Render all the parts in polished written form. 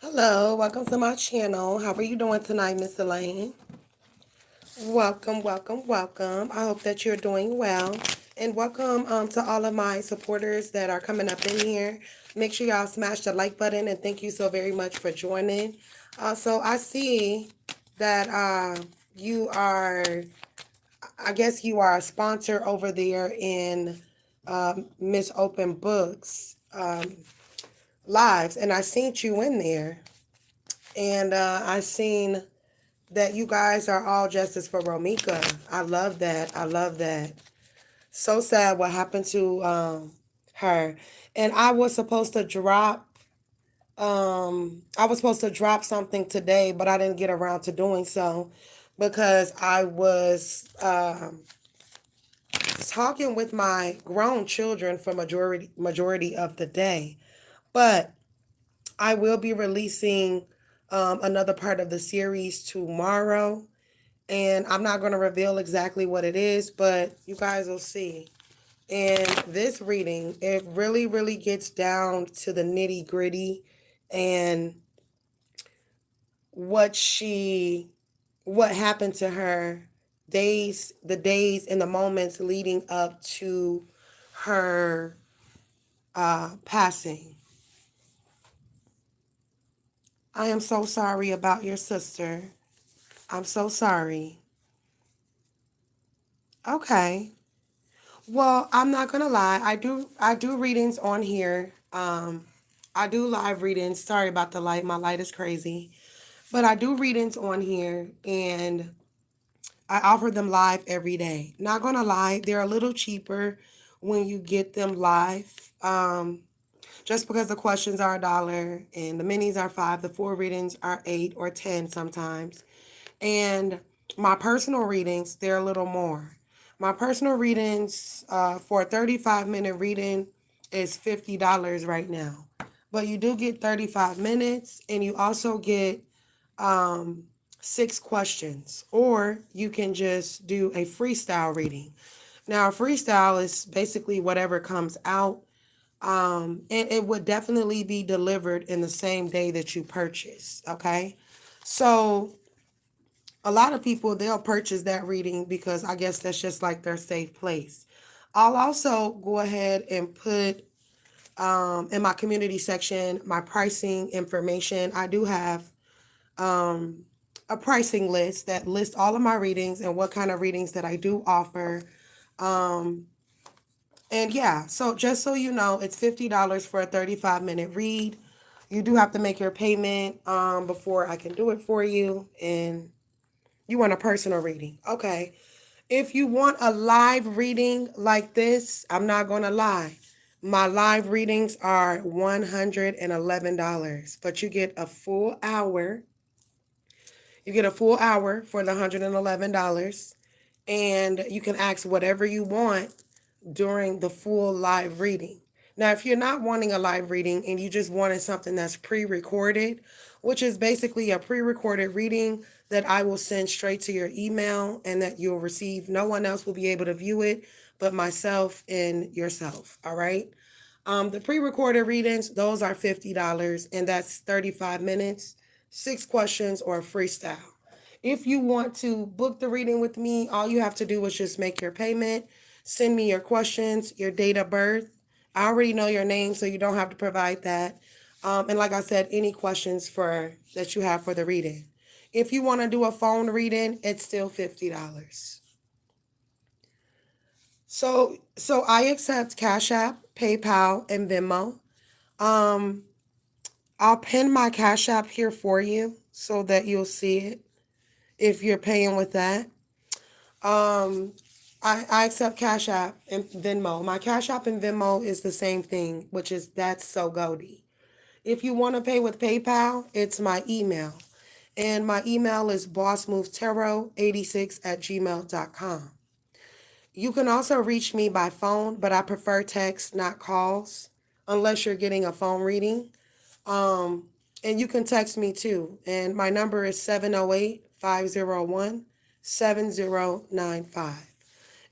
Hello, welcome to my channel. How are you doing tonight, Miss Elaine? Welcome, welcome, welcome. I hope that you're doing well. And welcome to all of my supporters that are coming up in here. Make sure y'all smash the like button and thank you so very much for joining. So I see that you are, I guess you are a sponsor over there in Miss Open Books lives, and I seen you in there. And I seen that you guys are all justice for Romika. I love that. I love that. So sad what happened to her. And I was supposed to drop something today, but I didn't get around to doing so because I was talking with my grown children for majority of the day. But I will be releasing another part of the series tomorrow. And I'm not going to reveal exactly what it is, but you guys will see. And this reading, it really, really gets down to the nitty gritty and what happened to her the days and the moments leading up to her passing. I am so sorry about your sister. I'm so sorry. Okay. Well, I'm not gonna lie. I do readings on here. I do live readings. Sorry about the light. My light is crazy. But I do readings on here and I offer them live every day. Not gonna lie, they're a little cheaper when you get them live. Just because the questions are $1 and the minis are $5, the full readings are $8 or $10 sometimes. And my personal readings, they're a little more. My personal readings for a 35-minute reading is $50 right now. But you do get 35 minutes and you also get 6 questions. Or you can just do a freestyle reading. Now, a freestyle is basically whatever comes out. And it would definitely be delivered in the same day that you purchase. Okay. So a lot of people, they'll purchase that reading because I guess that's just like their safe place. I'll also go ahead and put in my community section my pricing information. I do have a pricing list that lists all of my readings and what kind of readings that I do offer. And yeah, so just so you know, it's $50 for a 35-minute read. You do have to make your payment before I can do it for you. And you want a personal reading. Okay. If you want a live reading like this, I'm not going to lie. My live readings are $111, but you get a full hour. You get a full hour for the $111, and you can ask whatever you want during the full live reading. Now, if you're not wanting a live reading and you just wanted something that's pre-recorded, which is basically a pre-recorded reading that I will send straight to your email and that you'll receive, no one else will be able to view it but myself and yourself, all right? The pre-recorded readings, those are $50, and that's 35 minutes, 6 questions, or a freestyle. If you want to book the reading with me, all you have to do is just make your payment, send me your questions, your date of birth. I already know your name, so you don't have to provide that. And like I said, any questions that you have for the reading. If you want to do a phone reading, it's still $50. So I accept Cash App, PayPal, and Venmo. Um, I'll pin my Cash App here for you so that you'll see it if you're paying with that. Um, I accept Cash App and Venmo. My Cash App and Venmo is the same thing, which is Thatssogoldie. If you want to pay with PayPal, it's my email. And my email is bossmovetarot86@gmail.com. You can also reach me by phone, but I prefer text, not calls, unless you're getting a phone reading. And you can text me too. And my number is 708-501-7095.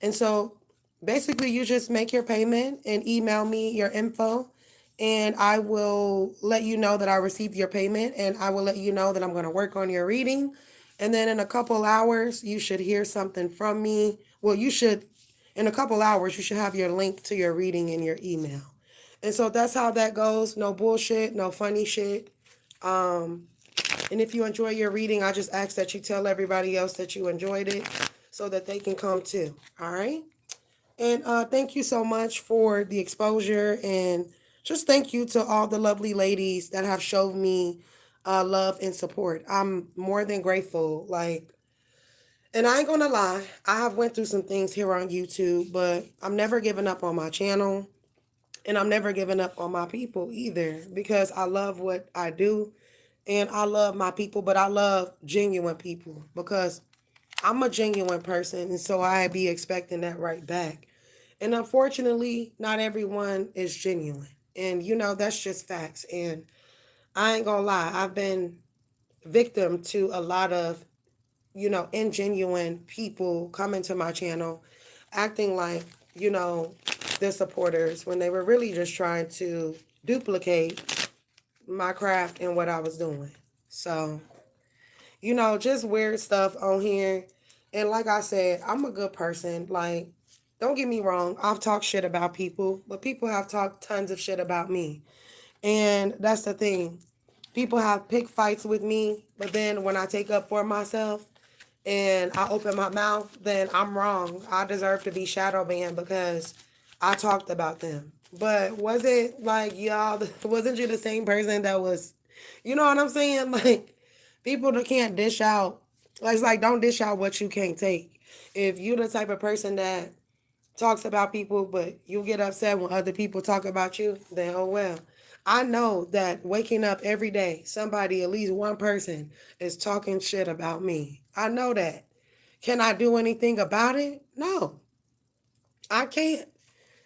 And so basically you just make your payment and email me your info and I will let you know that I received your payment, and I will let you know that I'm going to work on your reading. And then in a couple hours, you should hear something from me. Well, in a couple hours, you should have your link to your reading in your email. And so that's how that goes. No bullshit, no funny shit. Um, and if you enjoy your reading, I just ask that you tell everybody else that you enjoyed it so that they can come too. All right? And thank you so much for the exposure. And just thank you to all the lovely ladies that have showed me love and support. I'm more than grateful. Like, and I ain't gonna lie, I have went through some things here on YouTube, but I'm never giving up on my channel. And I'm never giving up on my people either, because I love what I do and I love my people, but I love genuine people because I'm a genuine person, and so I be expecting that right back. And unfortunately, not everyone is genuine. And that's just facts. And I ain't gonna lie, I've been victim to a lot of, ingenuine people coming to my channel acting like, they're supporters when they were really just trying to duplicate my craft and what I was doing. So, just weird stuff on here. And like I said, I'm a good person. Like, don't get me wrong, I've talked shit about people, but people have talked tons of shit about me. And that's the thing. People have picked fights with me, but then when I take up for myself and I open my mouth, then I'm wrong. I deserve to be shadow banned because I talked about them. But was it like y'all, wasn't you the same person that was, you know what I'm saying? Like, people that can't dish out, like, it's like, don't dish out what you can't take. If you the type of person that talks about people, but you get upset when other people talk about you, then oh well. I know that waking up every day, somebody, at least one person, is talking shit about me. I know that. Can I do anything about it? No, I can't.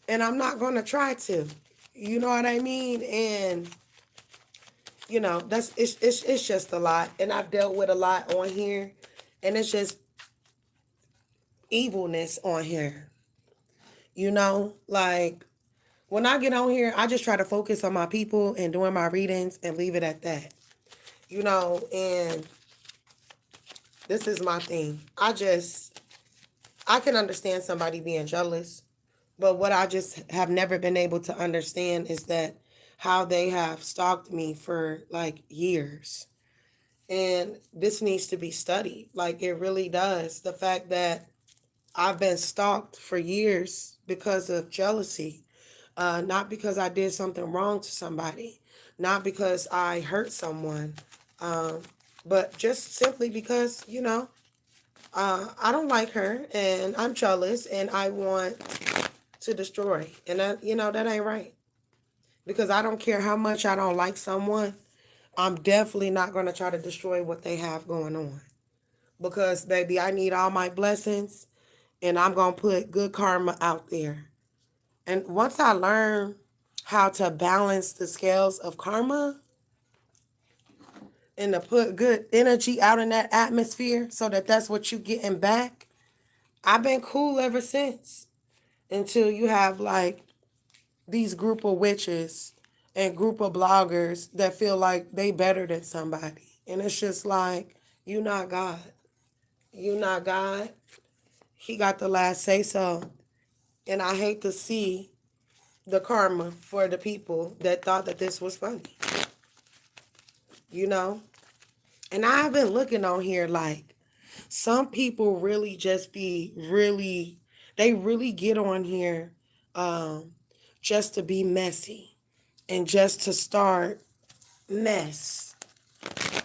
And I'm not going to try to. You know what I mean? And, it's just a lot. And I've dealt with a lot on here. And it's just evilness on here. Like, when I get on here, I just try to focus on my people and doing my readings and leave it at that. And this is my thing. I can understand somebody being jealous, but what I just have never been able to understand is that how they have stalked me for like years. And this needs to be studied. Like, it really does. The fact that I've been stalked for years because of jealousy. Not because I did something wrong to somebody, not because I hurt someone, but just simply because, I don't like her and I'm jealous and I want to destroy. And that ain't right. Because I don't care how much I don't like someone, I'm definitely not going to try to destroy what they have going on. Because, baby, I need all my blessings and I'm going to put good karma out there. And once I learn how to balance the scales of karma and to put good energy out in that atmosphere so that that's what you getting back, I've been cool ever since. Until you have like these group of witches and group of bloggers that feel like they better than somebody. And it's just like, you not God. You not God. He got the last say so. And I hate to see the karma for the people that thought that this was funny. And I've been looking on here like some people really just they really get on here just to be messy and just to start mess.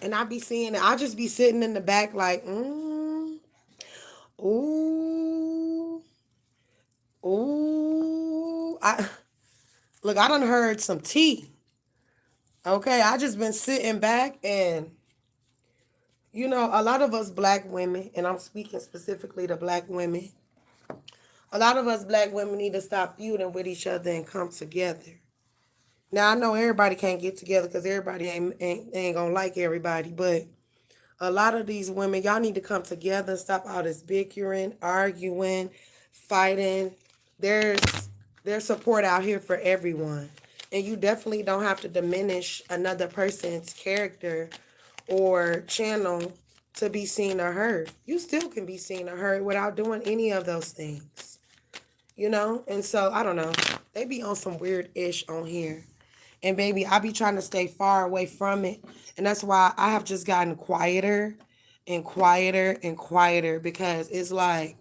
And I be seeing it. I just be sitting in the back like, ooh, ooh. Look, I done heard some tea. Okay, I just been sitting back and, a lot of us black women, and I'm speaking specifically to black women, a lot of us black women need to stop feuding with each other and come together. Now, I know everybody can't get together because everybody ain't gonna like everybody, but a lot of these women, y'all need to come together and stop all this bickering, arguing, fighting. There's support out here for everyone. And you definitely don't have to diminish another person's character or channel to be seen or heard. You still can be seen or heard without doing any of those things, you know? And so, I don't know. They be on some weird ish on here. And baby, I be trying to stay far away from it. And that's why I have just gotten quieter and quieter and quieter because it's like,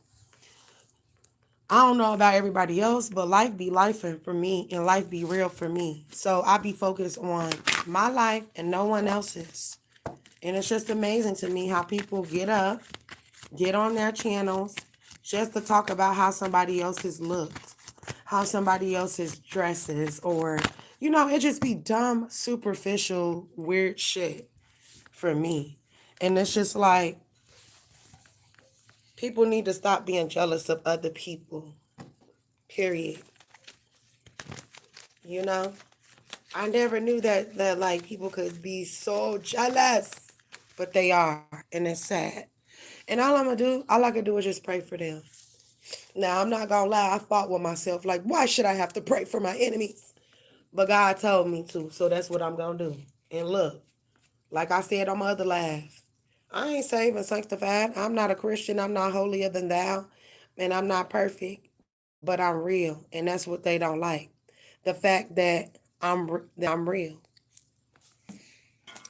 I don't know about everybody else, but life be lifing for me and life be real for me. So I be focused on my life and no one else's. And it's just amazing to me how people get up, get on their channels just to talk about how somebody else's looked, how somebody else's dresses, or, you know, it just be dumb, superficial, weird shit for me. And it's just like, people need to stop being jealous of other people, period. You know? I never knew that like people could be so jealous, but they are, and it's sad. And all I can do is just pray for them. Now I'm not gonna lie, I fought with myself like, why should I have to pray for my enemies? But God told me to, so that's what I'm gonna do. And look, like I said on my other live, I ain't saved and sanctified. I'm not a Christian. I'm not holier than thou, and I'm not perfect, but I'm real, and that's what they don't like. The fact that I'm real,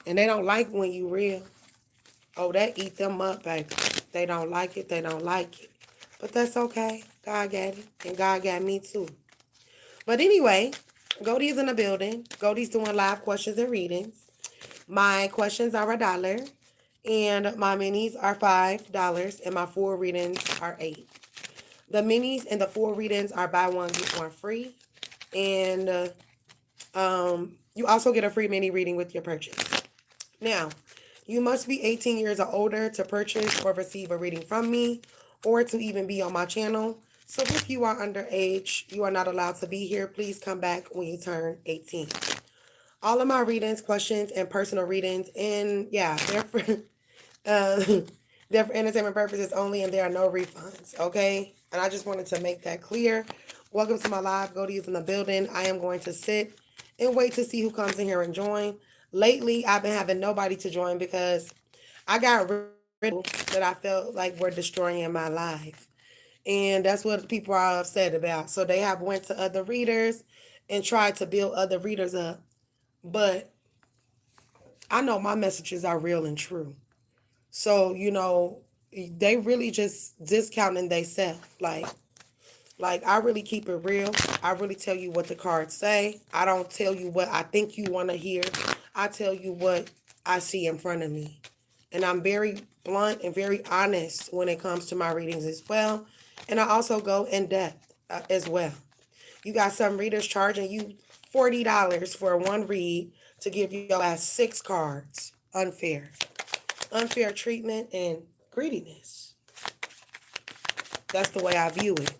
and they don't like when you real. Oh, that eat them up, baby. They don't like it. They don't like it. But that's okay. God got it. And God got me too. But anyway, Goldie's in the building. Goldie's doing live questions and readings. My questions are $1. And my minis are $5. And my 4 readings are $8. The minis and the 4 readings are buy one, get one free. And you also get a free mini reading with your purchase. Now, you must be 18 years or older to purchase or receive a reading from me or to even be on my channel. So if you are underage, you are not allowed to be here. Please come back when you turn 18. All of my readings, questions, and personal readings, and yeah, uh, they're for entertainment purposes only, and there are no refunds, okay? And I just wanted to make that clear. Welcome to my live. Goldie is in the building. I am going to sit and wait to see who comes in here and join. Lately, I've been having nobody to join because I got rid of that I felt like were destroying my life. And that's what people are upset about. So they have went to other readers and tried to build other readers up. But I know my messages are real and true. So, you know, they really just discounting themselves. Like I really keep it real. I really tell you what the cards say. I don't tell you what I think you want to hear. I tell you what I see in front of me. And I'm very blunt and very honest when it comes to my readings as well. And I also go in depth as well. You got some readers charging you $40 for one read to give you your last 6 cards. Unfair. Unfair treatment and greediness. That's the way I view it.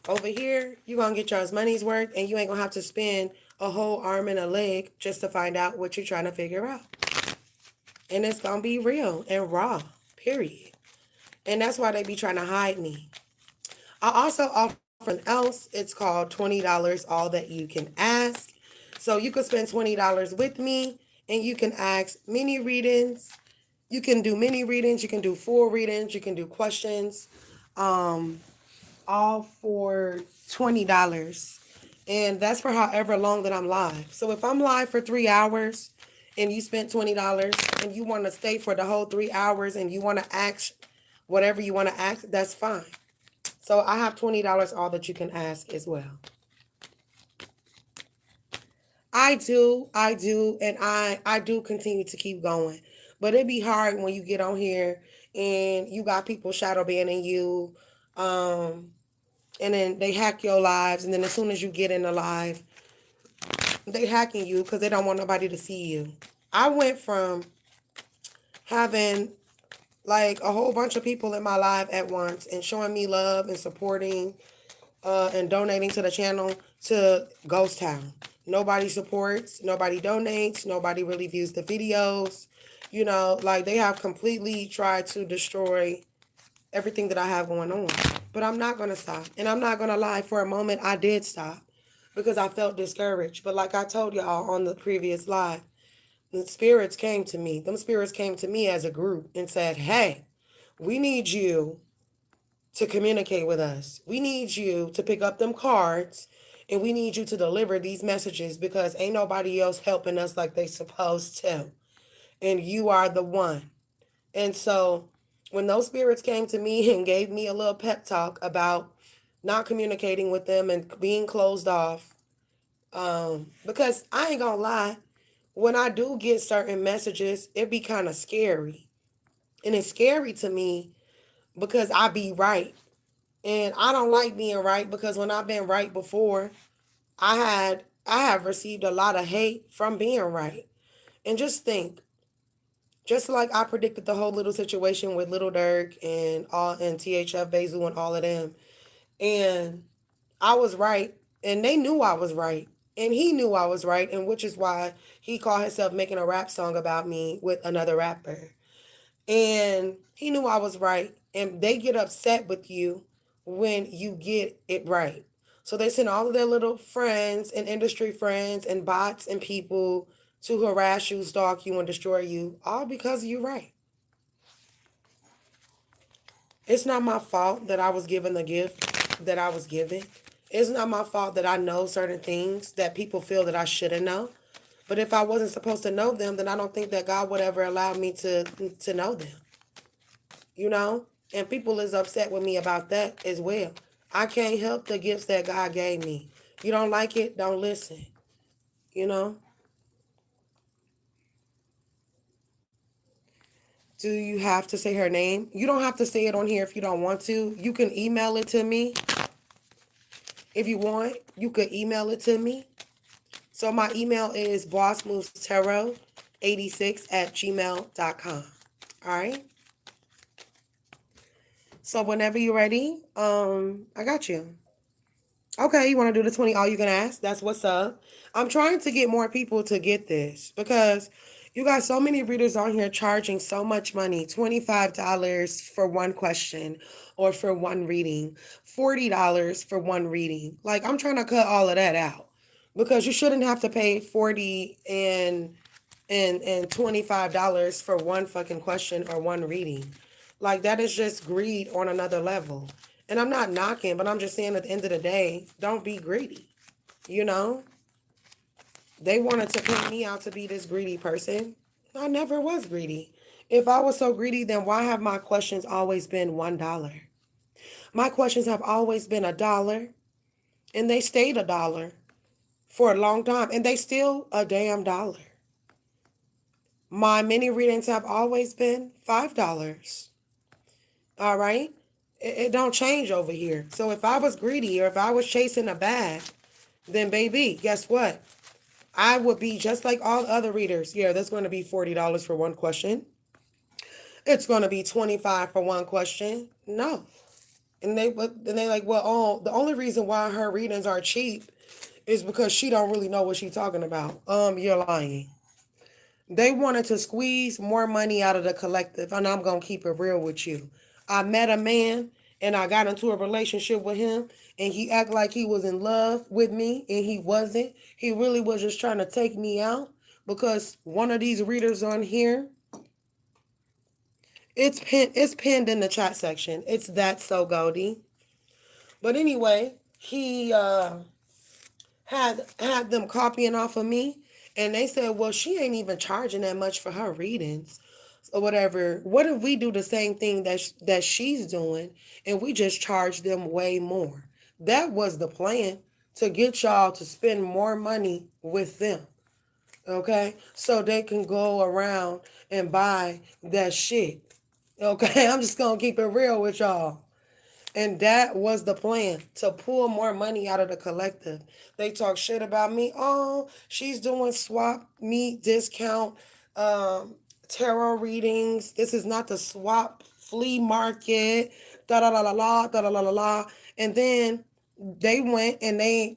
Over here, you're going to get your money's worth and you ain't going to have to spend a whole arm and a leg just to find out what you're trying to figure out. And it's going to be real and raw, period. And that's why they be trying to hide me. I also offer something else. It's called $20 All That You Can Ask. So you can spend $20 with me and you can ask mini readings. You can do mini readings. You can do full readings. You can do questions. All for $20. And that's for however long that I'm live. So if I'm live for 3 hours and you spent $20 and you want to stay for the whole 3 hours and you want to ask whatever you want to ask, that's fine. So I have $20 all that you can ask as well. I do, and I do continue to keep going. But it'd be hard when you get on here and you got people shadow banning you, and then they hack your lives, and then as soon as you get in the live, they hacking you because they don't want nobody to see you. I went from having like a whole bunch of people in my live at once and showing me love and supporting and donating to the channel to ghost town. Nobody supports, nobody donates, nobody really views the videos. You know, like they have completely tried to destroy everything that I have going on. But I'm not going to stop. And I'm not going to lie, for a moment I did stop. because I felt discouraged. But like I told y'all on the previous live, the spirits came to me. Them spirits came to me as a group and said, hey, we need you to communicate with us. We need you to pick up them cards and we need you to deliver these messages because ain't nobody else helping us like they supposed to. And you are the one. And so when those spirits came to me and gave me a little pep talk about not communicating with them and being closed off, because I ain't gonna lie, when I do get certain messages, it be kind of scary. And it's scary to me because I be right. And I don't like being right because when I've been right before, I have received a lot of hate from being right. And just think, just like I predicted the whole little situation with Little Dirk and THF Bezu and all of them, and I was right, and they knew I was right, and he knew I was right, and which is why he called himself making a rap song about me with another rapper. And he knew I was right, and they get upset with you when you get it right. So they send all of their little friends and industry friends and bots and people to harass you, stalk you, and destroy you, all because you're right. It's not my fault that I was given the gift that I was given. It's not my fault that I know certain things that people feel that I shouldn't know. But if I wasn't supposed to know them, then I don't think that God would ever allow me to know them. You know? And people is upset with me about that as well. I can't help the gifts that God gave me. You don't like it, don't listen. You know? Do you have to say her name? You don't have to say it on here if you don't want to. You can email it to me. If you want, you could email it to me. So my email is bossmovestarot86@gmail.com. All right? So whenever you're ready, I got you. Okay, you want to do the 20 all you can ask? That's what's up. I'm trying to get more people to get this because you got so many readers on here charging so much money, $25 for one question or for one reading, $40 for one reading. Like I'm trying to cut all of that out because you shouldn't have to pay 40 and $25 for one fucking question or one reading. Like that is just greed on another level. And I'm not knocking, but I'm just saying at the end of the day, don't be greedy. You know? They wanted to put me out to be this greedy person. I never was greedy. If I was so greedy, then why have my questions always been $1? My questions have always been $1, and they stayed $1 for a long time, and they still a damn dollar. My mini readings have always been $5. All right? It don't change over here. So if I was greedy or if I was chasing a bag, then baby, guess what? I would be just like all other readers. Yeah, that's going to be $40 for one question. It's going to be 25 for one question. No. And they like, well, oh, the only reason why her readings are cheap is because she don't really know what she's talking about. You're lying. They wanted to squeeze more money out of the collective, and I'm going to keep it real with you. I met a man, and I got into a relationship with him, and he acted like he was in love with me, and he wasn't. He really was just trying to take me out because one of these readers on here, it's pinned in the chat section. It's Thatssogoldie. But anyway, he had them copying off of me, and they said, well, she ain't even charging that much for her readings or whatever. What if we do the same thing that she's doing and we just charge them way more? That was the plan, to get y'all to spend more money with them. Okay, so they can go around and buy that shit. Okay, I'm just gonna keep it real with y'all. And that was the plan, to pull more money out of the collective. They talk shit about me. Oh, she's doing swap meet discount tarot readings. This is not the swap flea market. Da da da la la da da la la la. And then they went and they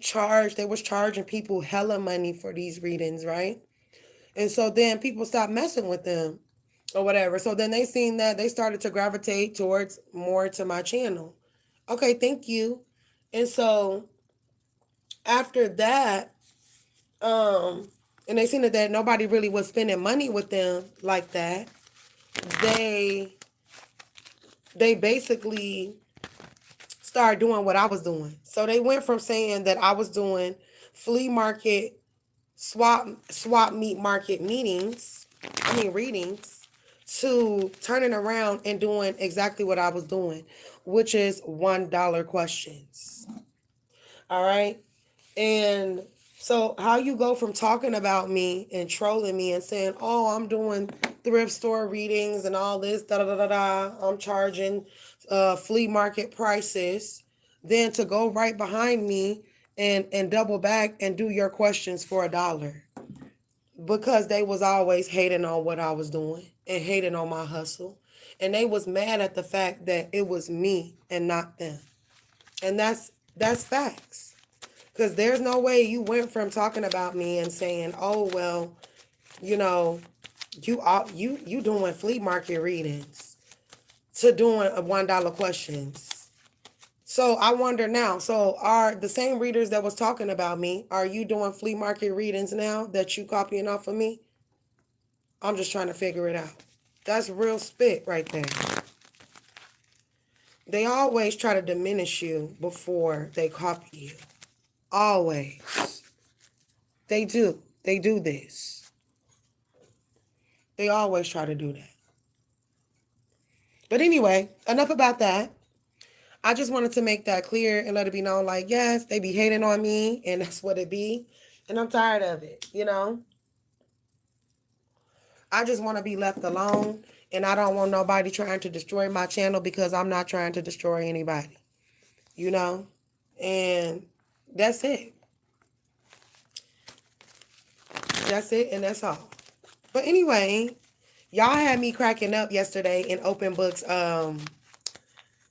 was charging people hella money for these readings, right? And so then people stopped messing with them or whatever. So then they seen that, they started to gravitate towards more to my channel. Okay, thank you. And so After that, um, and they seen that nobody really was spending money with them like that. They they basically started doing what I was doing. So they went from saying that I was doing flea market swap meat market readings, to turning around and doing exactly what I was doing, which is $1 questions. All right. And so, how you go from talking about me and trolling me and saying, "Oh, I'm doing thrift store readings and all this, da da da da da. I'm charging flea market prices," then to go right behind me and double back and do your questions for $1, because they was always hating on what I was doing and hating on my hustle, and they was mad at the fact that it was me and not them, and that's facts. Because there's no way you went from talking about me and saying, "Oh well, you know, you doing flea market readings," to doing $1 questions. So I wonder now. So are the same readers that was talking about me, are you doing flea market readings now that you copying off of me? I'm just trying to figure it out. That's real spit right there. They always try to diminish you before they copy you. Always. They do. They do this. They always try to do that. But anyway, enough about that. I just wanted to make that clear and let it be known, like, yes, they be hating on me, and that's what it be. And I'm tired of it, you know? I just want to be left alone, and I don't want nobody trying to destroy my channel, because I'm not trying to destroy anybody, you know? And that's it. That's it, and that's all. But anyway, y'all had me cracking up yesterday in Open Books,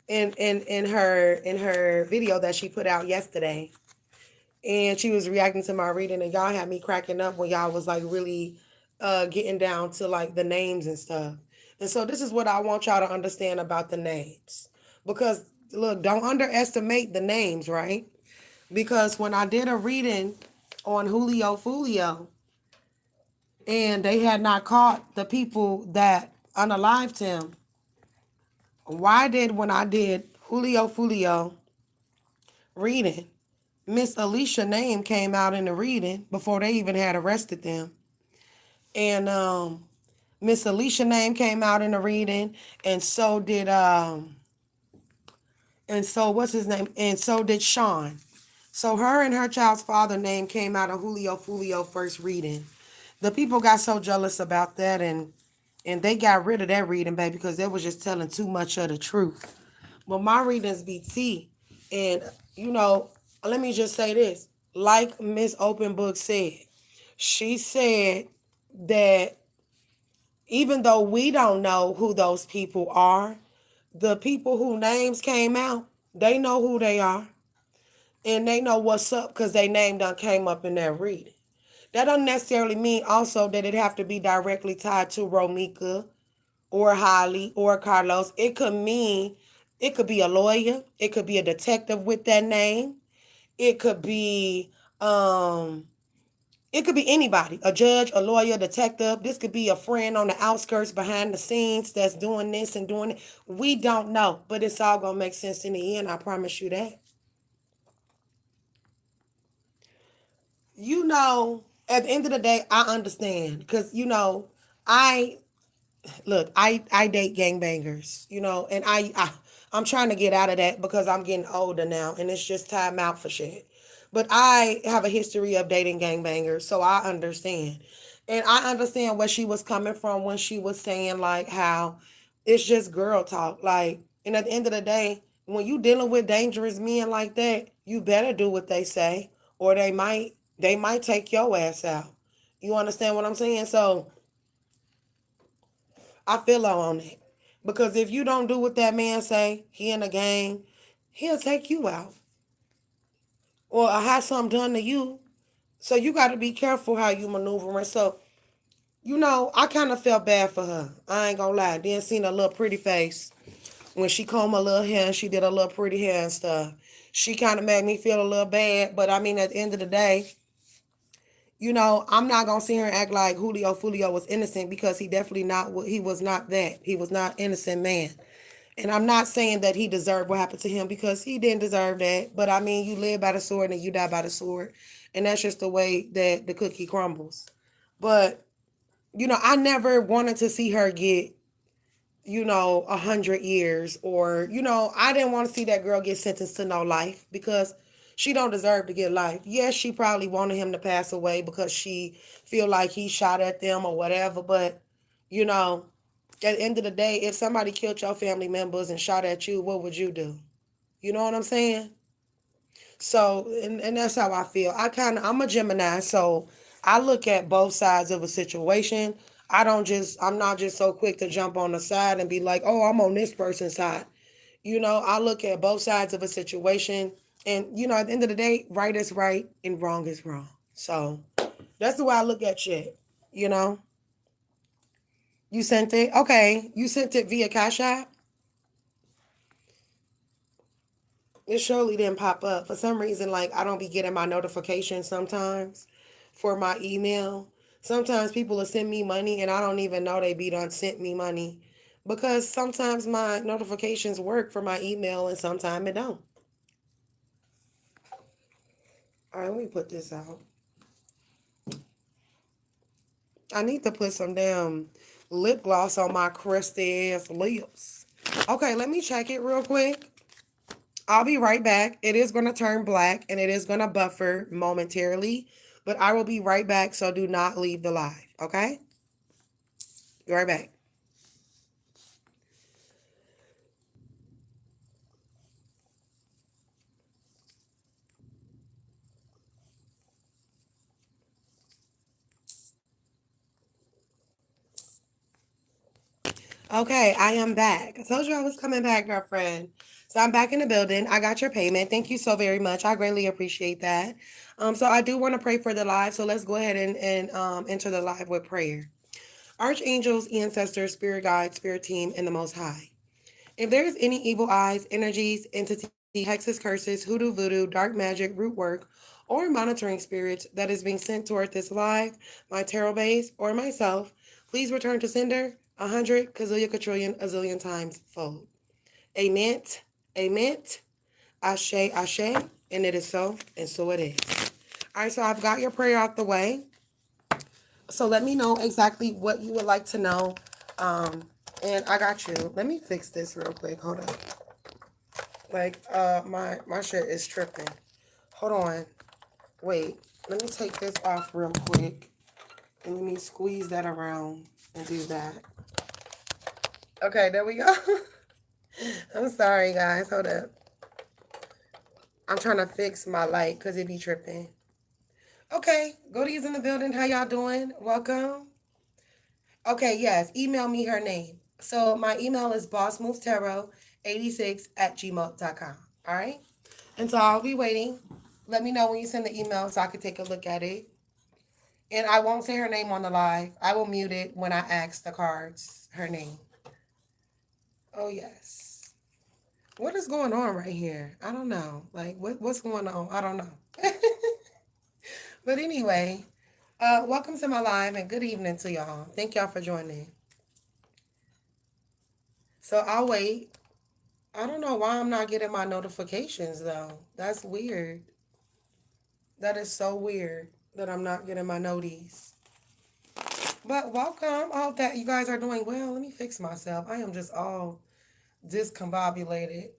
in her video that she put out yesterday. And she was reacting to my reading, and y'all had me cracking up when y'all was like really getting down to like the names and stuff. And so this is what I want y'all to understand about the names. Because look, don't underestimate the names, right? Because when I did a reading on Julio Fulio, and they had not caught the people that unalived him, why did, when I did Julio Fulio reading, Miss Alicia name came out in the reading before they even had arrested them? And Miss Alicia name came out in the reading, and so did and so what's his name? And so did Sean. So her and her child's father name came out of Julio Fulio first reading. The people got so jealous about that, and they got rid of that reading, baby, because they was just telling too much of the truth. But my readings be tea. And, you know, let me just say this. Like Miss Open Book said, she said that even though we don't know who those people are, the people whose names came out, they know who they are. And they know what's up because they name done came up in that reading. That doesn't necessarily mean also that it have to be directly tied to Romika or Holly or Carlos. It could mean, it could be a lawyer. It could be a detective with that name. It could be it could be anybody, a judge, a lawyer, detective. This could be a friend on the outskirts behind the scenes that's doing this and doing it. We don't know, but it's all going to make sense in the end. I promise you that. You know, at the end of the day, I understand because, you know, I look, I date gangbangers, you know, and I'm trying to get out of that because I'm getting older now and it's just time out for shit. But I have a history of dating gangbangers, so I understand. And I understand where she was coming from when she was saying like how it's just girl talk. Like, and at the end of the day, when you dealing with dangerous men like that, you better do what they say, or they might take your ass out. You understand what I'm saying? So I feel her on that. Because if you don't do what that man say, he in a gang, he'll take you out. Or have something done to you. So you got to be careful how you maneuver. And so, you know, I kind of felt bad for her. I ain't gonna lie. Then seen her little pretty face When she combed her little hair and she did her little pretty hair and stuff. She kind of made me feel a little bad, but I mean, at the end of the day, I'm not gonna sit here and act like Julio Fulio was innocent because he definitely not. He was not that. He was not innocent man. And I'm not saying that he deserved what happened to him because he didn't deserve that. But I mean, you live by the sword and you die by the sword, and that's just the way that the cookie crumbles. But I never wanted to see her get 100 years, or I didn't want to see that girl get sentenced to no life because she don't deserve to get life. Yes, she probably wanted him to pass away because she feel like he shot at them or whatever, but you know at the end of the day, if somebody killed your family members and shot at you, what would you do? You know what I'm saying? So, and that's how I feel. I'm a Gemini, so I look at both sides of a situation. I'm not just so quick to jump on the side and be like, oh, I'm on this person's side. I look at both sides of a situation, and at the end of the day, right is right and wrong is wrong. So that's the way I look at shit. You know, you sent it. Okay, you sent it via Cash App. It surely didn't pop up. For some reason, like, I don't be getting my notifications sometimes for my email. Sometimes people will send me money and I don't even know they be done sent me money. Because sometimes my notifications work for my email and sometimes it don't. Alright, let me put this out. I need to put some damn lip gloss on my crusty ass lips. Okay, let me check it real quick. I'll be right back. It is going to turn black and it is going to buffer momentarily, but I will be right back, so do not leave the live, okay? Be right back. Okay, I am back. I told you I was coming back, girlfriend. So I'm back in the building. I got your payment. Thank you so very much. I greatly appreciate that. So I do want to pray for the live. So let's go ahead and enter the live with prayer. Archangels, ancestors, spirit guides, spirit team, and the Most High. If there is any evil eyes, energies, entities, hexes, curses, hoodoo, voodoo, dark magic, root work, or monitoring spirits that is being sent toward this live, my tarot base, or myself, please return to sender 100 gazillion quadrillion a zillion times fold. Amen. Amen. Ashe, ashe. And it is so, and so it is. All right, so I've got your prayer out the way. So let me know exactly what you would like to know. And I got you. Let me fix this real quick. Hold on. Like, my shit is tripping. Hold on. Wait. Let me take this off real quick. And let me squeeze that around and do that. Okay, there we go. I'm sorry, guys. Hold up. I'm trying to fix my light because it be tripping. Okay, Goldie is in the building. How y'all doing? Welcome. Okay, yes. Email me her name. So my email is bossmovestarot86@gmail.com. All right? And so I'll be waiting. Let me know when you send the email so I can take a look at it. And I won't say her name on the live. I will mute it when I ask the cards her name. Oh, yes. What is going on right here? I don't know. Like, what's going on? I don't know. But anyway, welcome to my live and good evening to y'all. Thank y'all for joining. So I'll wait. I don't know why I'm not getting my notifications though. That's weird. That is so weird that I'm not getting my noties. But welcome. I hope that you guys are doing well. Let me fix myself. I am just all discombobulated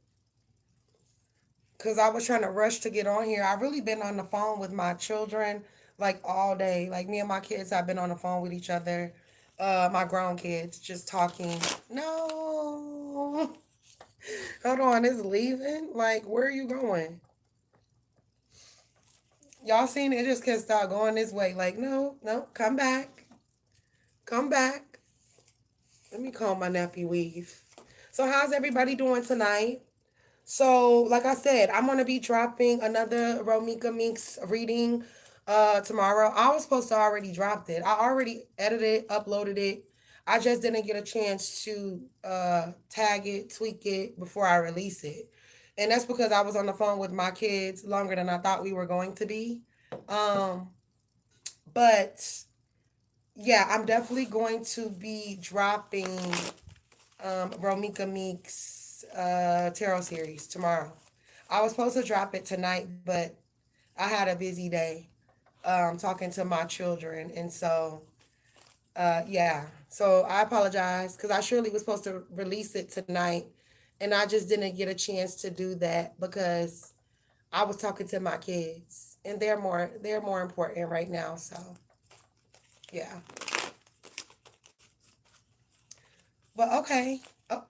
because I was trying to rush to get on here. I've really been on the phone with my children like all day. Like me and my kids have been on the phone with each other. My grown kids just talking. No. Hold on, it's leaving? Like, where are you going? Y'all seen it? It just can't start going this way. Like, no, no, come back. Come back. Let me call my nappy weave. So how's everybody doing tonight? So, like I said, I'm gonna be dropping another Romika Minks reading tomorrow. I was supposed to already drop it. I already edited it, uploaded it. I just didn't get a chance to tag it, tweak it before I release it. And that's because I was on the phone with my kids longer than I thought we were going to be. Um, but yeah, I'm definitely going to be dropping Romika Meek's tarot series tomorrow. I was supposed to drop it tonight, but I had a busy day talking to my children. And so, yeah. So I apologize because I surely was supposed to release it tonight. And I just didn't get a chance to do that because I was talking to my kids. And they're more important right now. So, yeah. But okay. Oh,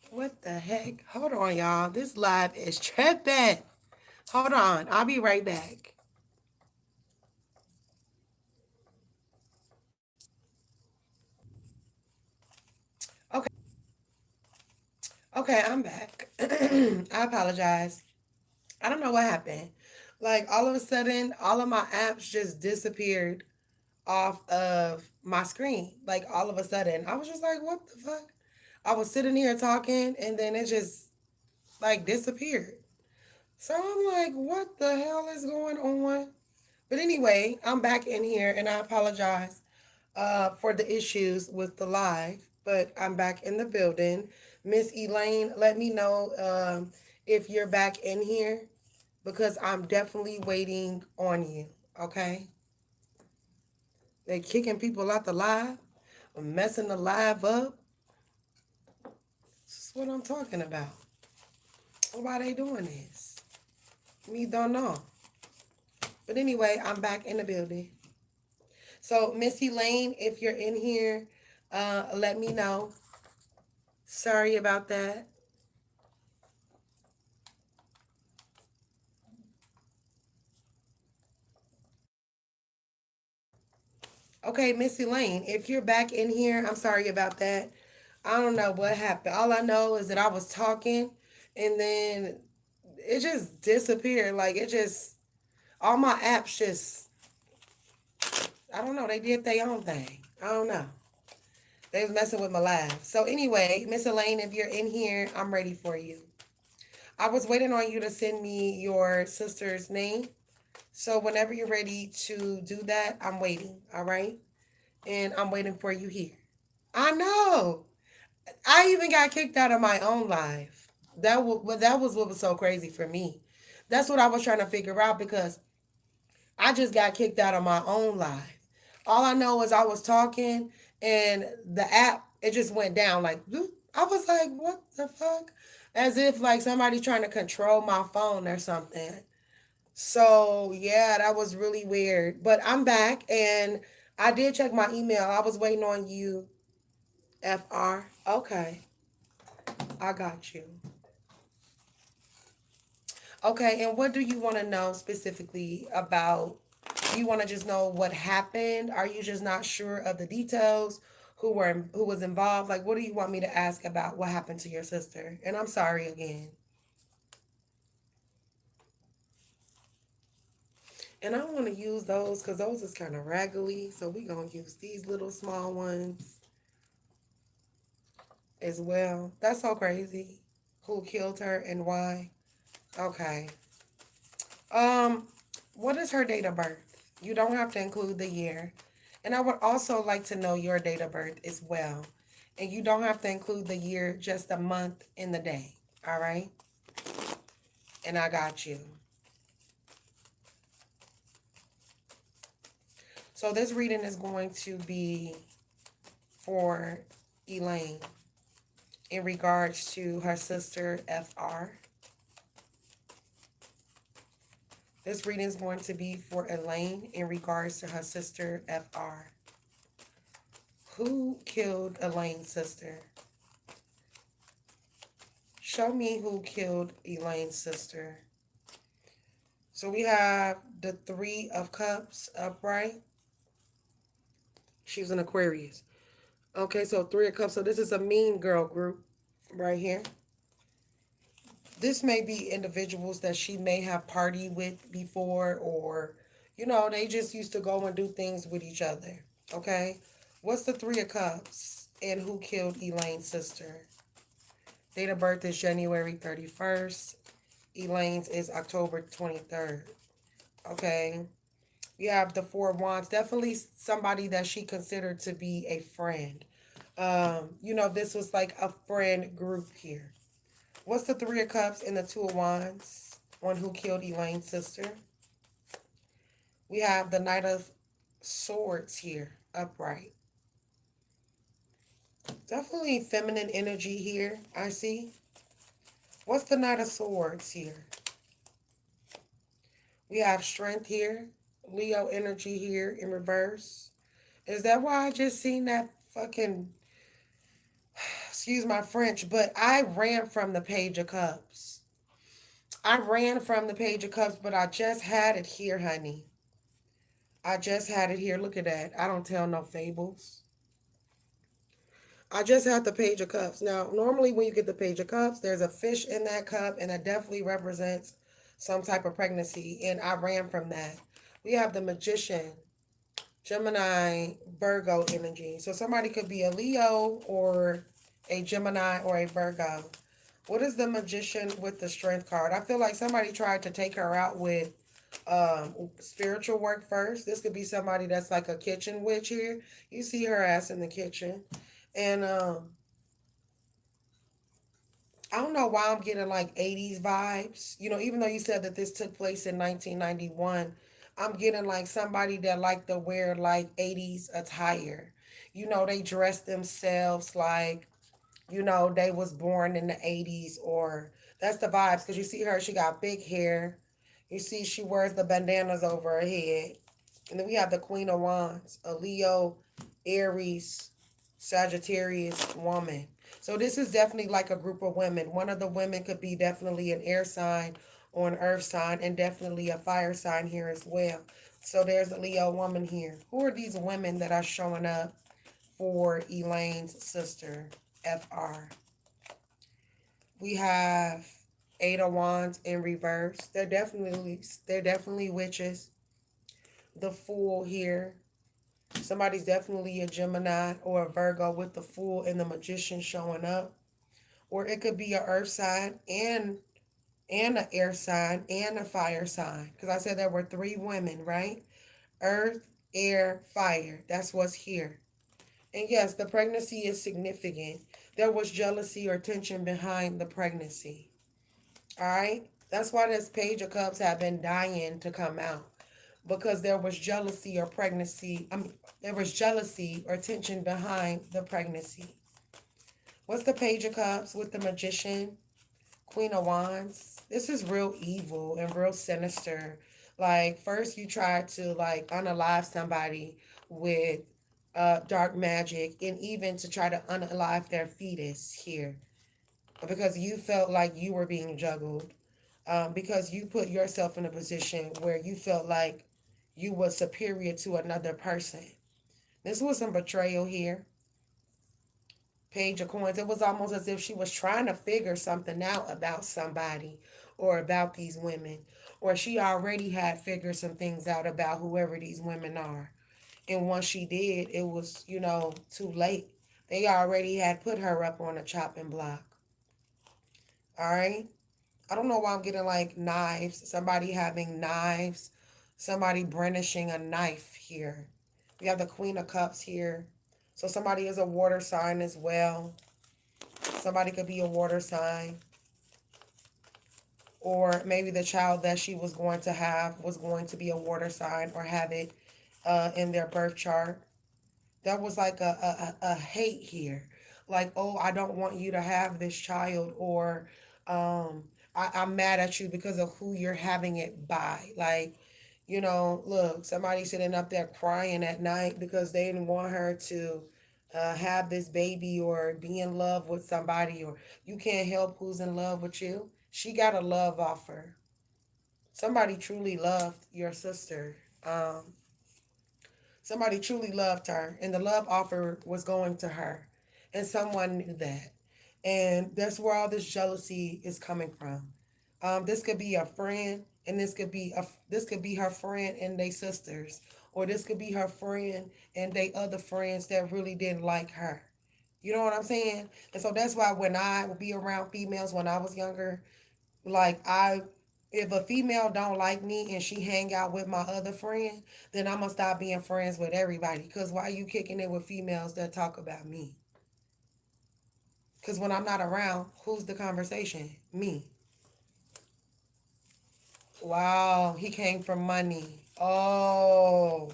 what the heck? Hold on, y'all. This live is tripping. Hold on. I'll be right back. Okay. Okay, I'm back. I apologize. I don't know what happened. Like all of a sudden, all of my apps just disappeared off of my screen. Like all of a sudden, I was just like, "What the fuck?" I was sitting here talking, and then it just like disappeared. So I'm like, "What the hell is going on?" But anyway, I'm back in here, and I apologize for the issues with the live. But I'm back in the building. Miss Elaine, let me know if you're back in here because I'm definitely waiting on you. Okay? They kicking people out the live, messing the live up. This is what I'm talking about. Why they doing this? Me don't know. But anyway, I'm back in the building. So Missy Lane, if you're in here, let me know. Sorry about that. Okay, Missy Lane, if you're back in here, I'm sorry about that. I don't know what happened. All I know is that I was talking and then it just disappeared. Like it just all my apps just I don't know, they did their own thing. I don't know. They was messing with my live. So anyway, Miss Elaine, if you're in here, I'm ready for you. I was waiting on you to send me your sister's name. So whenever you're ready to do that, I'm waiting. All right. And I'm waiting for you here. I know. I even got kicked out of my own live. That was what was so crazy for me. That's what I was trying to figure out because I just got kicked out of my own live. All I know is I was talking and the app it just went down like bloop. I was like, what the fuck? As if like somebody trying to control my phone or something. So yeah, that was really weird. But I'm back and I did check my email. I was waiting on you, FR. Okay, I got you. Okay, and what do you want to know specifically about? Do you want to just know what happened? Are you just not sure of the details? Who was involved? Like, what do you want me to ask about what happened to your sister? And I'm sorry again. And I want to use those because those is kind of raggedy. So we gonna use these little small ones as well. That's so crazy. Who killed her and why? Okay. Um, what is her date of birth? You don't have to include the year. And I would also like to know your date of birth as well. And you don't have to include the year, just the month and the day. All right? And I got you. So this reading is going to be for Elaine in regards to her sister FR. This reading is going to be for Elaine in regards to her sister FR. Who killed Elaine's sister? Show me who killed Elaine's sister. So we have the Three of Cups upright. She's an Aquarius. Okay, so Three of Cups. So this is a mean girl group right here. This may be individuals that she may have partied with before, or, you know, they just used to go and do things with each other. Okay? What's the Three of Cups? And who killed Elaine's sister? Date of birth is January 31st. Elaine's is October 23rd. Okay? We have the Four of Wands. Definitely somebody that she considered to be a friend. You know, this was like a friend group here. What's the Three of Cups and the Two of Wands on who killed Elaine's sister? We have the Knight of Swords here, upright. Definitely feminine energy here, I see. What's the Knight of Swords here? We have strength here. Leo energy here in reverse. Is that why I just seen that fucking, excuse my French, but I ran from the Page of Cups. I ran from the Page of Cups, but I just had it here, honey. I just had it here. Look at that. I don't tell no fables. I just had the Page of Cups. Now, normally when you get the Page of Cups, there's a fish in that cup, and that definitely represents some type of pregnancy, and I ran from that. We have the Magician, Gemini, Virgo energy. So somebody could be a Leo or a Gemini or a Virgo. What is the Magician with the Strength card? I feel like somebody tried to take her out with spiritual work first. This could be somebody that's like a kitchen witch here. You see her ass in the kitchen. And I don't know why I'm getting like 80s vibes. You know, even though you said that this took place in 1991, I'm getting like somebody that like to wear like 80s attire. You know, they dress themselves like, you know, they was born in the 80s, or that's the vibes, because you see her, she got big hair. You see she wears the bandanas over her head. And then we have the Queen of Wands, a Leo, Aries, Sagittarius woman. So this is definitely like a group of women. One of the women could be definitely an air sign or an earth sign, and definitely a fire sign here as well. So there's a Leo woman here. Who are these women that are showing up for Elaine's sister, FR? We have Eight of Wands in reverse. They're definitely witches. The Fool here. Somebody's definitely a Gemini or a Virgo with the Fool and the Magician showing up. Or it could be a earth sign and an air sign and a fire sign. Because I said there were three women, right? Earth, air, fire. That's what's here. And yes, the pregnancy is significant. There was jealousy or tension behind the pregnancy. All right? That's why this Page of Cups have been dying to come out. Because there was jealousy or pregnancy. There was jealousy or tension behind the pregnancy. What's the Page of Cups with the Magician? Queen of Wands. This is real evil and real sinister. Like, first you try to like unalive somebody with dark magic, and even to try to unalive their fetus here, because you felt like you were being juggled, because you put yourself in a position where you felt like you were superior to another person. This was some betrayal here. Page of Coins. It was almost as if she was trying to figure something out about somebody or about these women. Or she already had figured some things out about whoever these women are. And once she did, it was, you know, too late. They already had put her up on a chopping block. All right? I don't know why I'm getting like knives. Somebody having knives. Somebody brandishing a knife here. We have the Queen of Cups here. So somebody is a water sign as well. Somebody could be a water sign. Or maybe the child that she was going to have was going to be a water sign, or have it in their birth chart. That was like a hate here. Like, oh, I don't want you to have this child, or I'm mad at you because of who you're having it by. Like, you know, look, somebody sitting up there crying at night because they didn't want her to have this baby or be in love with somebody, or you can't help who's in love with you. She got a love offer. Somebody truly loved your sister. Somebody truly loved her, and the love offer was going to her, and someone knew that. And that's where all this jealousy is coming from. This could be a friend, and this could be her friend and they sisters, or this could be her friend and they other friends that really didn't like her. You know what I'm saying? And so that's why when I would be around females when I was younger, like if a female don't like me and she hang out with my other friend, then I'm gonna stop being friends with everybody. Cause why you kicking it with females that talk about me? Cause when I'm not around, who's the conversation? Me. Wow, he came from money. Oh,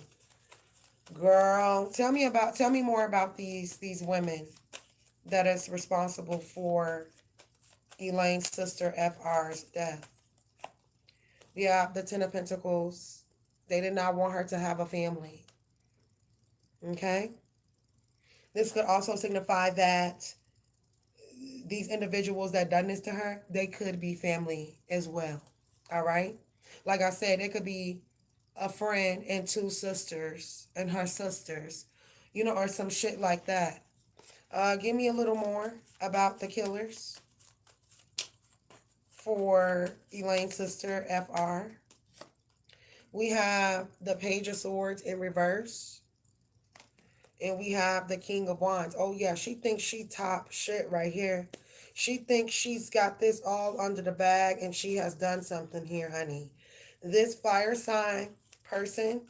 girl, tell me more about these women that is responsible for Elaine's sister FR's death. Yeah, the Ten of Pentacles. They did not want her to have a family. Okay? This could also signify that these individuals that done this to her, they could be family as well. All right? Like I said, it could be a friend and two sisters and her sisters, or some shit like that. Give me a little more about the killers for Elaine's sister, FR. We have the Page of Swords in reverse. And we have the King of Wands. Oh, yeah, she thinks she top shit right here. She thinks she's got this all under the bag and she has done something here, honey. This fire sign person,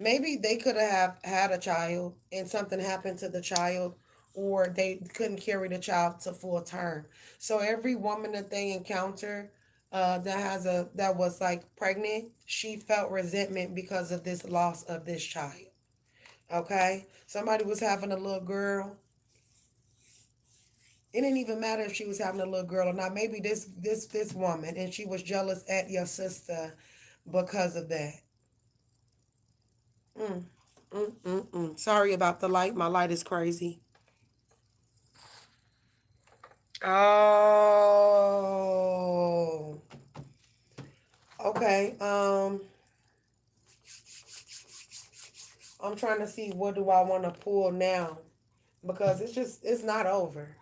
maybe they could have had a child and something happened to the child, or they couldn't carry the child to full term. So every woman that they encounter that was like pregnant, she felt resentment because of this loss of this child. Okay? Somebody was having a little girl. It didn't even matter if she was having a little girl or not. Maybe this woman, and she was jealous at your sister because of that. Mm, Sorry about the light. My light is crazy. Oh. Okay. I'm trying to see what do I want to pull now, because it's not over.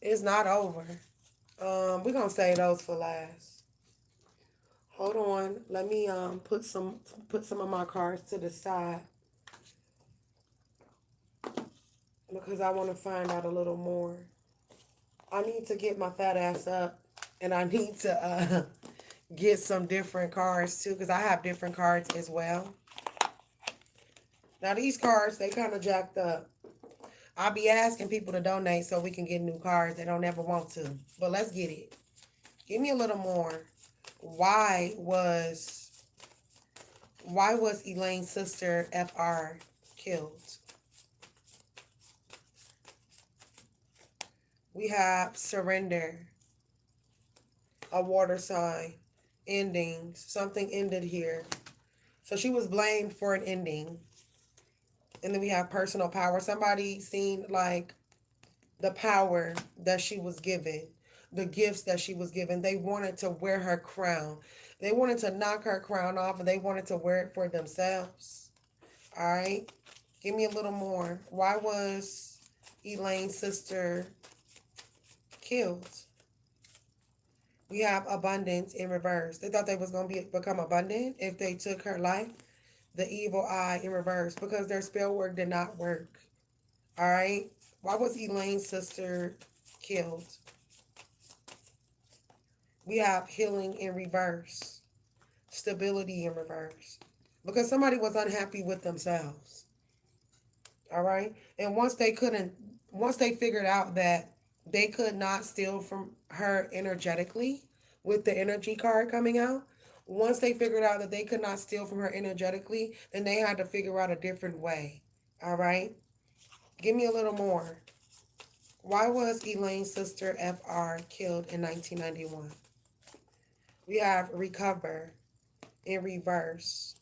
It's not over. We're gonna save those for last. Hold on. Let me put some of my cards to the side because I want to find out a little more. I need to get my fat ass up, and I need to get some different cards too, because I have different cards as well. Now these cards, they kind of jacked up. I'll be asking people to donate so we can get new cards. They don't ever want to, but let's get it. Give me a little more. Why was Elaine's sister FR killed? We have surrender, a water sign, endings. Something ended here. So she was blamed for an ending. And then we have personal power. Somebody seen like the power that she was given, the gifts that she was given. They wanted to wear her crown. They wanted to knock her crown off, and they wanted to wear it for themselves. All right. Give me a little more. Why was Elaine's sister killed? We have abundance in reverse. They thought they was going to become abundant if they took her life. The evil eye in reverse, because their spell work did not work. All right. Why was Elaine's sister killed? We have healing in reverse. Stability in reverse. Because somebody was unhappy with themselves. All right. And once they figured out that they could not steal from her energetically with the energy card coming out, once they figured out that they could not steal from her energetically, then they had to figure out a different way. All right. Give me a little more. Why was Elaine's sister FR killed in 1991? We have recover in reverse.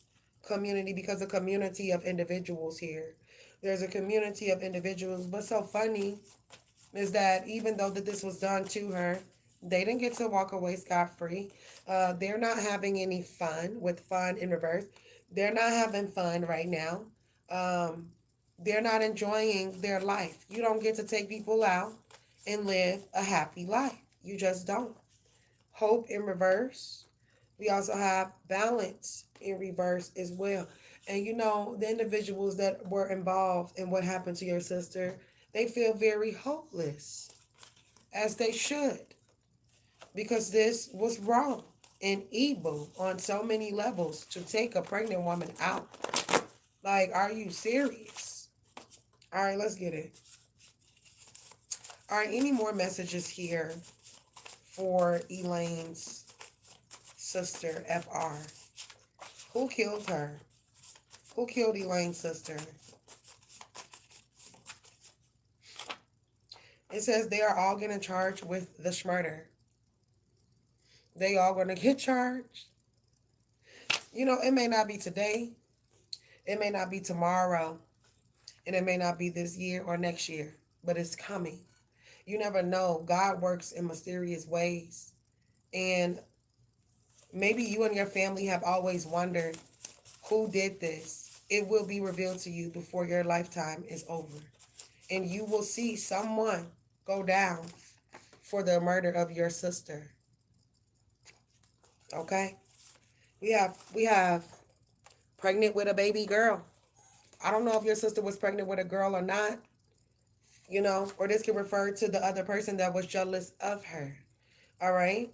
Community, because a community of individuals here. There's a community of individuals. What's so funny is that even though that this was done to her, they didn't get to walk away scot-free. They're not having any fun with fun in reverse. They're not having fun right now. They're not enjoying their life. You don't get to take people out and live a happy life. You just don't. Hope in reverse. We also have balance in reverse as well. And you know, the individuals that were involved in what happened to your sister, they feel very hopeless, as they should, because this was wrong and evil on so many levels to take a pregnant woman out. Like, are you serious? All right, let's get it. All right, any more messages here for Elaine's sister, FR? Who killed her? Who killed Elaine's sister? It says they are all getting charged with the murder. They all going to get charged. You know, it may not be today. It may not be tomorrow. And it may not be this year or next year. But it's coming. You never know. God works in mysterious ways. And maybe you and your family have always wondered who did this. It will be revealed to you before your lifetime is over. And you will see someone go down for the murder of your sister. Okay? We have pregnant with a baby girl. I don't know if your sister was pregnant with a girl or not. You know, or this could refer to the other person that was jealous of her. All right?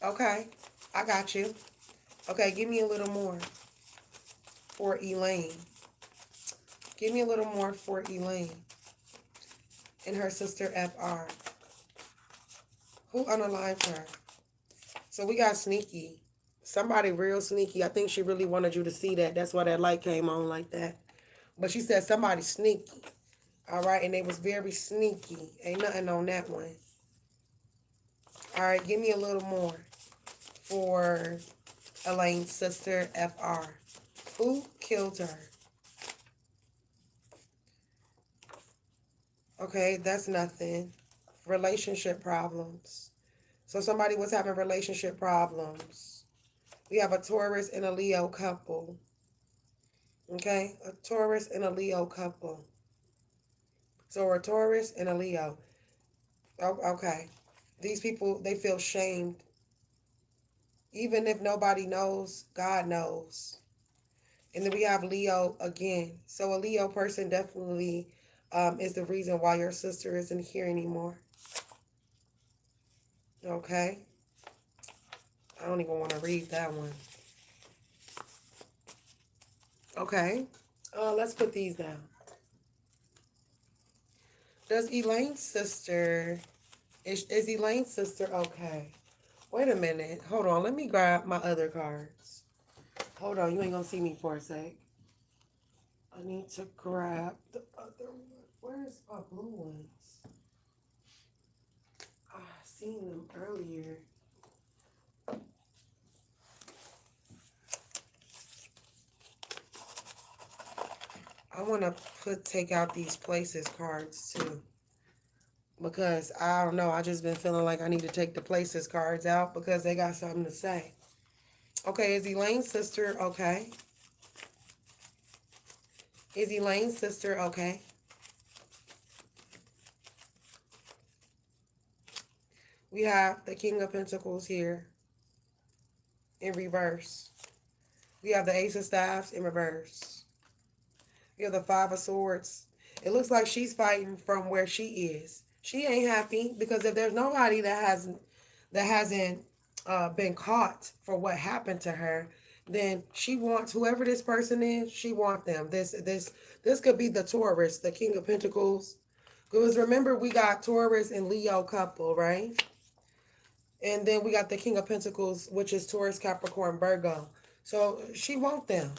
Okay. I got you. Okay, give me a little more for Elaine. Give me a little more for Elaine and her sister FR. Who unalived her? So we got sneaky. Somebody real sneaky. I think she really wanted you to see that. That's why that light came on like that. But she said somebody sneaky. All right, and they was very sneaky. Ain't nothing on that one. All right, give me a little more for Elaine's sister FR. Who killed her? Okay, that's nothing. Relationship problems. So somebody was having relationship problems. We have a Taurus and a Leo couple. Okay, a Taurus and a Leo couple. So a Taurus and a Leo. Oh, okay. These people, they feel shamed. Even if nobody knows, God knows. And then we have Leo again. So a Leo person definitely is the reason why your sister isn't here anymore. Okay. I don't even want to read that one. Okay. Let's put these down. Does Elaine's sister... Is Elaine's sister okay? Wait a minute. Hold on. Let me grab my other cards. Hold on. You ain't going to see me for a sec. I need to grab the other one. Where's my blue ones? I seen them earlier. I want to take out these places cards too. Because I don't know. I just been feeling like I need to take the places cards out because they got something to say. Okay, is Elaine's sister okay? Is Elaine's sister okay? We have the King of Pentacles here in reverse. We have the Ace of Staffs in reverse. We have the Five of Swords. It looks like she's fighting from where she is. She ain't happy because if there's nobody that hasn't been caught for what happened to her, then she wants whoever this person is. She wants them. This could be the Taurus, the King of Pentacles. Because remember, we got Taurus and Leo couple, right? And then we got the King of Pentacles, which is Taurus, Capricorn, Virgo. So she want them.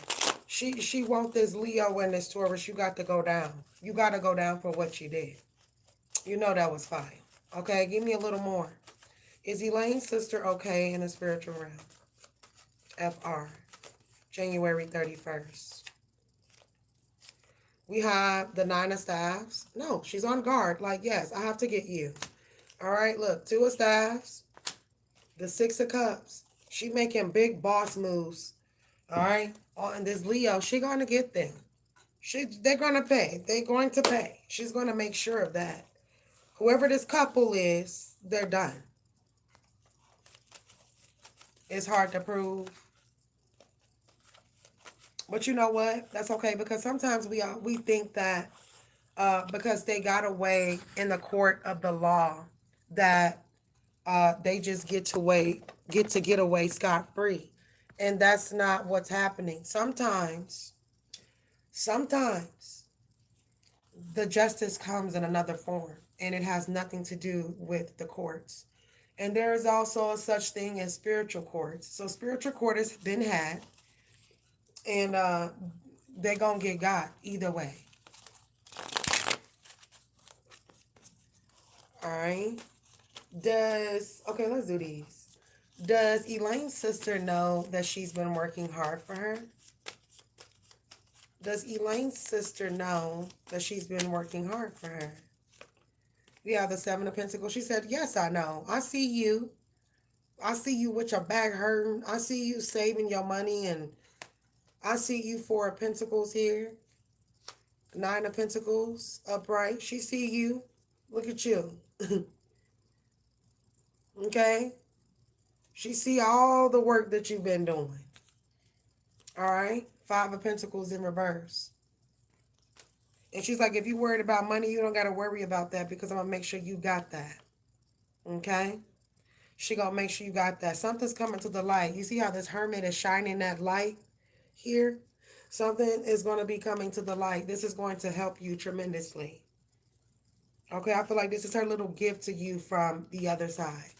She want this Leo and this Taurus. You got to go down. You got to go down for what you did. You know that was fine. Okay, give me a little more. Is Elaine's sister okay in the spiritual realm? FR. January 31st. We have the Nine of Staffs. No, she's on guard. Like, yes, I have to get you. All right, look. Two of Staffs. The Six of Cups. She making big boss moves. All right. Oh, and this Leo, she gonna get them. They're gonna pay. They're going to pay. She's gonna make sure of that. Whoever this couple is, they're done. It's hard to prove, but you know what? That's okay because sometimes we think that because they got away in the court of the law that they just get away scot free, and that's not what's happening. Sometimes the justice comes in another form, and it has nothing to do with the courts. And there is also a such thing as spiritual courts. So spiritual court has been had, and they're gonna get got either way. All right. Let's do these. Does Elaine's sister know that she's been working hard for her? Does Elaine's sister know that she's been working hard for her? We have the Seven of Pentacles. She said, yes, I know. I see you. I see you with your back hurting. I see you saving your money, and I see you Four of Pentacles here. Nine of Pentacles upright. She see you. Look at you. Okay? She see all the work that you've been doing. All right? Five of Pentacles in reverse. And she's like, if you're worried about money, you don't got to worry about that because I'm going to make sure you got that. Okay? She going to make sure you got that. Something's coming to the light. You see how this hermit is shining that light here? Something is going to be coming to the light. This is going to help you tremendously. Okay? I feel like this is her little gift to you from the other side.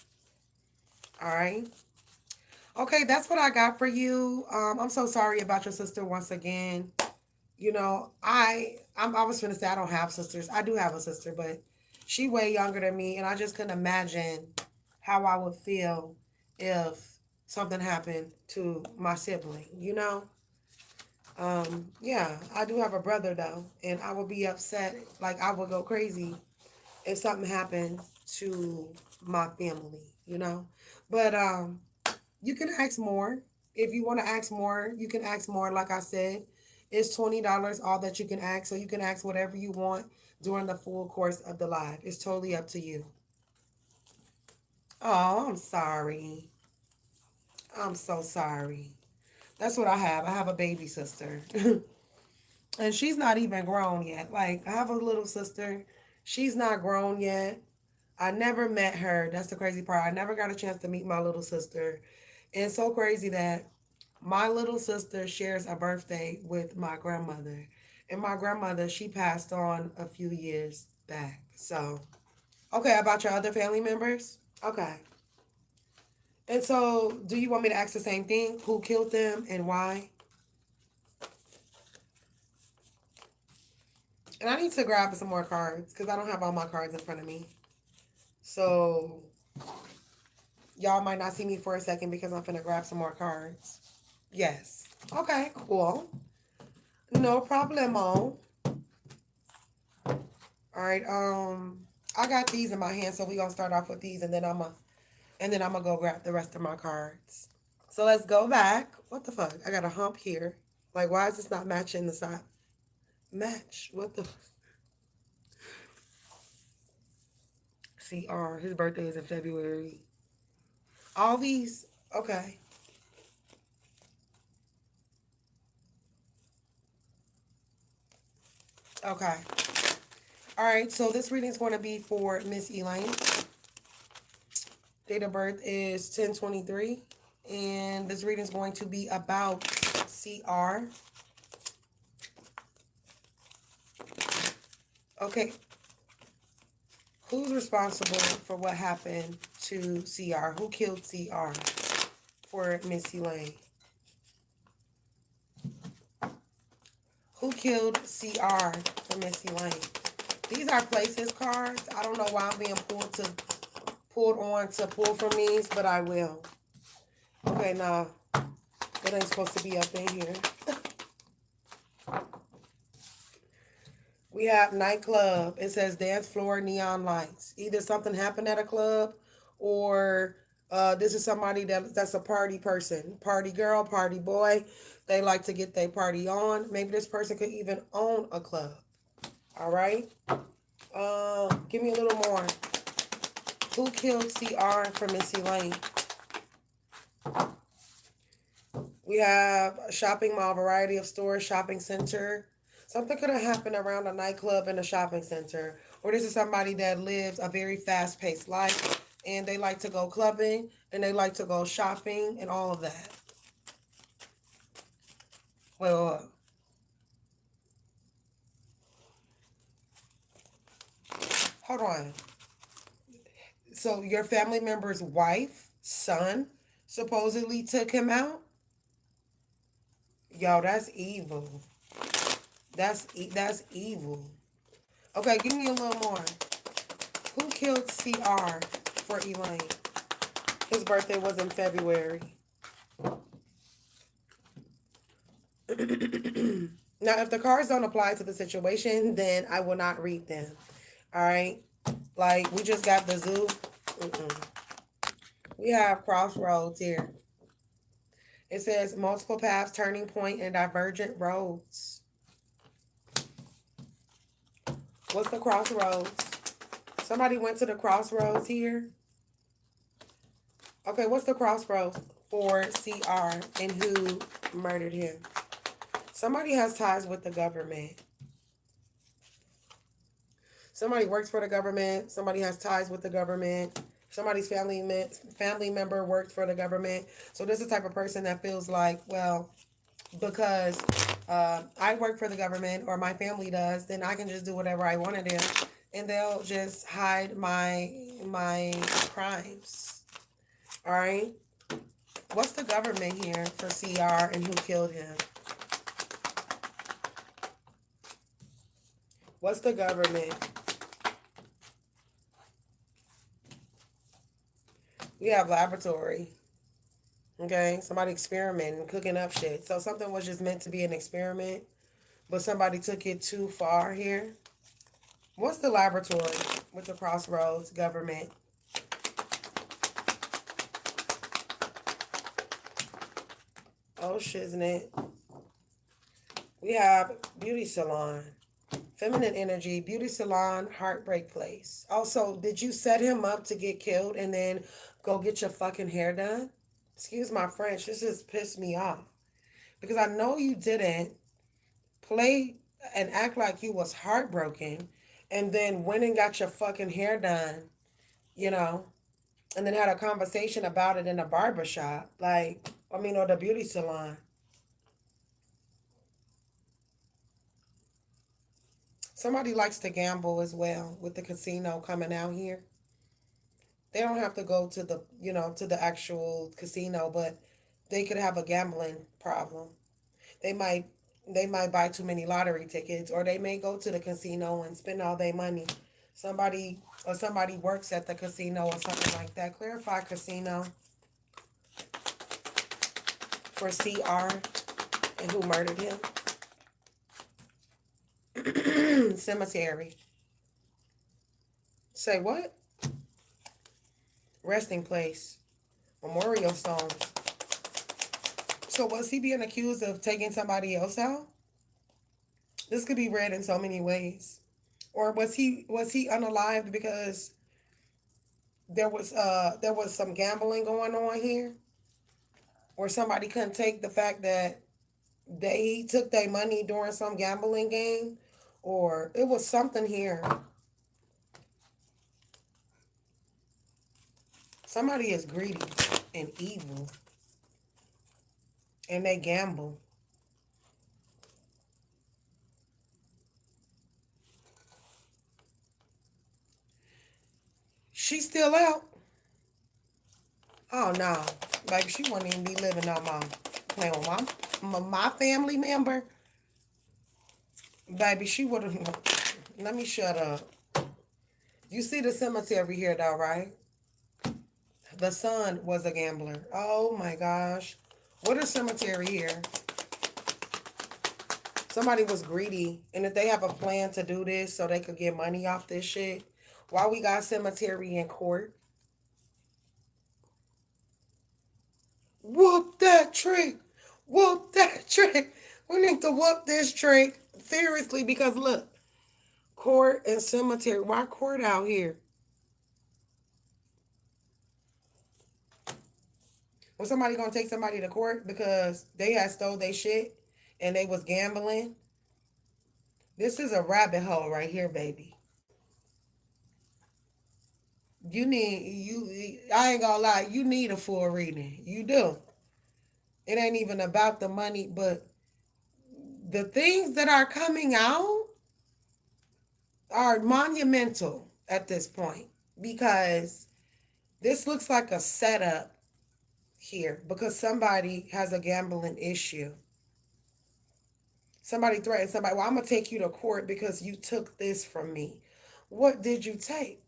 All right? Okay, that's what I got for you. I'm so sorry about your sister once again. You know, I was going to say I don't have sisters. I do have a sister, but she way younger than me, and I just couldn't imagine how I would feel if something happened to my sibling, you know? Yeah, I do have a brother, though, and I would be upset. Like, I would go crazy if something happened to my family, you know? But, you can ask more. If you want to ask more, you can ask more. Like I said, it's $20 all that you can ask. So you can ask whatever you want during the full course of the live. It's totally up to you. Oh, I'm sorry. I'm so sorry. That's what I have. I have a baby sister. And she's not even grown yet. Like, I have a little sister. She's not grown yet. I never met her. That's the crazy part. I never got a chance to meet my little sister. And it's so crazy that my little sister shares a birthday with my grandmother. And my grandmother, she passed on a few years back. So, okay, about your other family members? Okay. And so, do you want me to ask the same thing? Who killed them and why? And I need to grab some more cards because I don't have all my cards in front of me. So, y'all might not see me for a second because I'm finna grab some more cards. Yes. Okay, cool. No problemo. All right, I got these in my hand, so we're gonna start off with these and then I'm gonna go grab the rest of my cards. So let's go back. What the fuck? I got a hump here. Like, why is this not matching the side? Match. What the CR. His birthday is in February. All these, okay. Okay. All right, so this reading is going to be for Miss Elaine. Date of birth is 10/23. And this reading is going to be about CR. Okay. Who's responsible for what happened to CR? Who killed CR for Miss Elaine? Who killed CR for Miss Elaine? These are places cards. I don't know why I'm being pulled on to pull from these, but I will. Okay, now that ain't supposed to be up in here. We have nightclub. It says dance floor, neon lights. Either something happened at a club or This is somebody that's a party person, party girl, party boy. They like to get their party on. Maybe this person could even own a club. All right. Give me a little more. Who killed CR for Missy Lane? We have a shopping mall, variety of stores, shopping center. Something could have happened around a nightclub and a shopping center. Or this is somebody that lives a very fast-paced life and they like to go clubbing and they like to go shopping and all of that. Well, hold on. So your family member's wife, son, supposedly took him out? Yo, that's evil. That's evil. Okay, give me a little more. Who killed CR for Elaine? His birthday was in February. Now, if the cards don't apply to the situation, then I will not read them. All right? Like, we just got the zoo. We have crossroads here. It says multiple paths, turning point, and divergent roads. What's the crossroads? Somebody went to the crossroads here. Okay, what's the crossroads for CR and who murdered him? Somebody has ties with the government. Somebody works for the government. Somebody has ties with the government. Somebody's family member works for the government. So this is the type of person that feels like, well, because I work for the government or my family does, then I can just do whatever I want to do, and they'll just hide my crimes. All right. What's the government here for CR and who killed him? What's the government? We have laboratory. Okay, somebody experimenting, cooking up shit. So something was just meant to be an experiment, but somebody took it too far here. What's the laboratory with the crossroads government? Oh, shiznit. We have beauty salon, feminine energy, beauty salon, heartbreak place. Also, did you set him up to get killed and then go get your fucking hair done? Excuse my French. This just pissed me off. Because I know you didn't play and act like you was heartbroken and then went and got your fucking hair done, you know, and then had a conversation about it in a barbershop. Like, I mean, or the beauty salon. Somebody likes to gamble as well with the casino coming out here. They don't have to go to the, to the actual casino, but they could have a gambling problem. They might they might buy too many lottery tickets, or they may go to the casino and spend all their money. Somebody works at the casino or something like that. Clarify casino for CR and who murdered him. Cemetery. Say what? Resting place. Memorial stones. So was he being accused of taking somebody else out? This could be read in so many ways. Or was he unalived because there was some gambling going on here? Or somebody couldn't take the fact that they took their money during some gambling game? Or it was something here. Somebody is greedy and evil. And they gamble. She's still out. Oh no, baby, she wouldn't even be living no more. Playing with my family member, baby, she would have. Let me shut up. You see the cemetery here, though, right? The son was a gambler. Oh my gosh, what a cemetery here. Somebody was greedy, and if they have a plan to do this so they could get money off this shit, why we got cemetery in court? Whoop that trick. Whoop that trick. We need to whoop this trick. Seriously, because look, court and cemetery. Why court out here? Was somebody gonna take somebody to court because they had stole their shit and they was gambling? This is a rabbit hole right here, baby. I ain't gonna lie, you need a full reading. You do. It ain't even about the money, but the things that are coming out are monumental at this point because this looks like a setup here because somebody has a gambling issue. Somebody threatened somebody. Well, I'm going to take you to court because you took this from me. What did you take?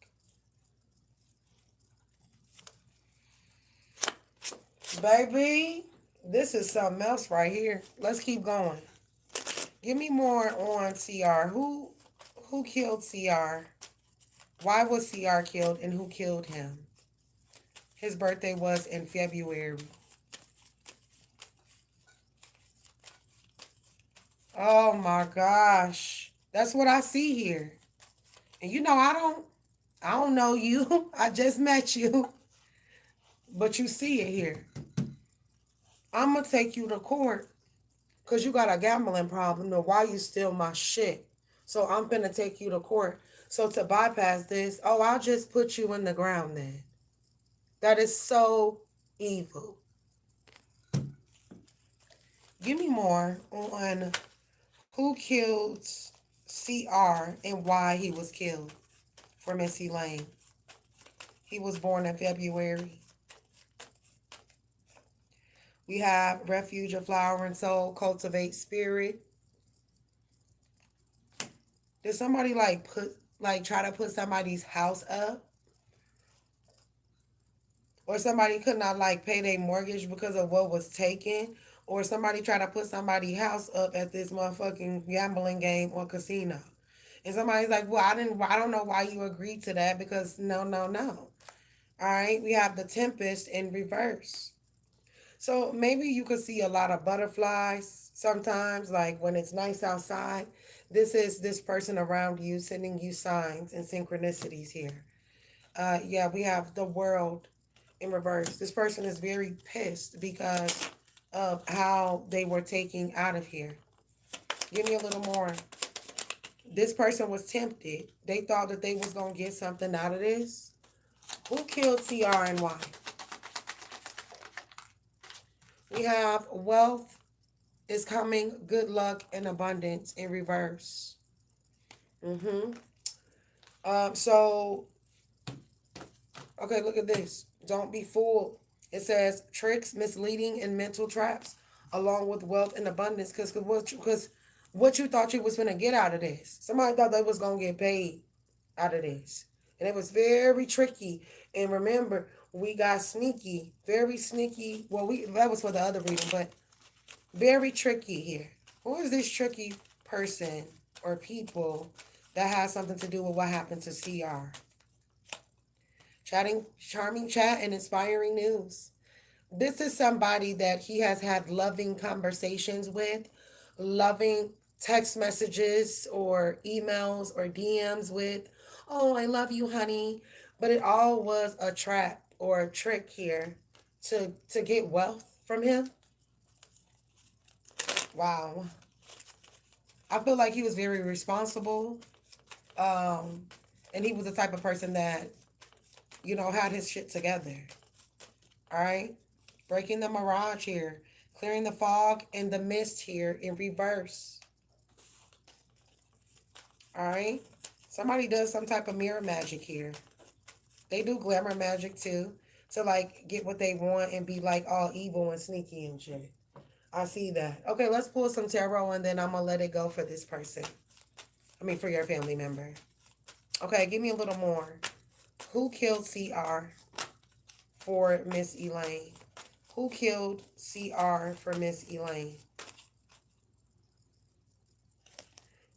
Baby, this is something else right here. Let's keep going. Give me more on CR. Who killed CR? Why was CR killed and who killed him? His birthday was in February. Oh my gosh. That's what I see here. And you know, I don't know you. I just met you. But you see it here. I'm going to take you to court because you got a gambling problem. Or why you steal my shit? So I'm going to take you to court. So to bypass this, oh, I'll just put you in the ground then. That is so evil. Give me more on who killed CR and why he was killed for Missy Lane. He was born in February. We have refuge of flower and soul, cultivate spirit. Did somebody try to put somebody's house up? Or somebody could not pay their mortgage because of what was taken? Or somebody tried to put somebody's house up at this motherfucking gambling game or casino. And somebody's like, well, I don't know why you agreed to that because no, no, no. All right, we have the Tempest in reverse. So maybe you could see a lot of butterflies sometimes, like when it's nice outside. This is this person around you sending you signs and synchronicities here. Yeah, we have the World in reverse. This person is very pissed because of how they were taken out of here. Give me a little more. This person was tempted. They thought that they was going to get something out of this. Who killed TR and why? We have wealth is coming, good luck and abundance in reverse. So, okay, look at this. Don't be fooled. It says tricks, misleading, and mental traps, along with wealth and abundance. Because what you thought you was going to get out of this? Somebody thought they was going to get paid out of this. And it was very tricky. And remember, we got sneaky, very sneaky. Well, that was for the other reading, but very tricky here. Who is this tricky person or people that has something to do with what happened to CR? Charming chat and inspiring news. This is somebody that he has had loving conversations with, loving text messages or emails or DMs with. Oh, I love you, honey. But it all was a trap or a trick here to get wealth from him. Wow. I feel like he was very responsible. And he was the type of person that, had his shit together. All right. Breaking the mirage here. Clearing the fog and the mist here in reverse. All right. Somebody does some type of mirror magic here. They do glamour magic too. To get what they want and be all evil and sneaky and shit. I see that. Okay, let's pull some tarot and then I'm going to let it go for this person. For your family member. Okay, give me a little more. Who killed CR for Miss Elaine? Who killed CR for Miss Elaine?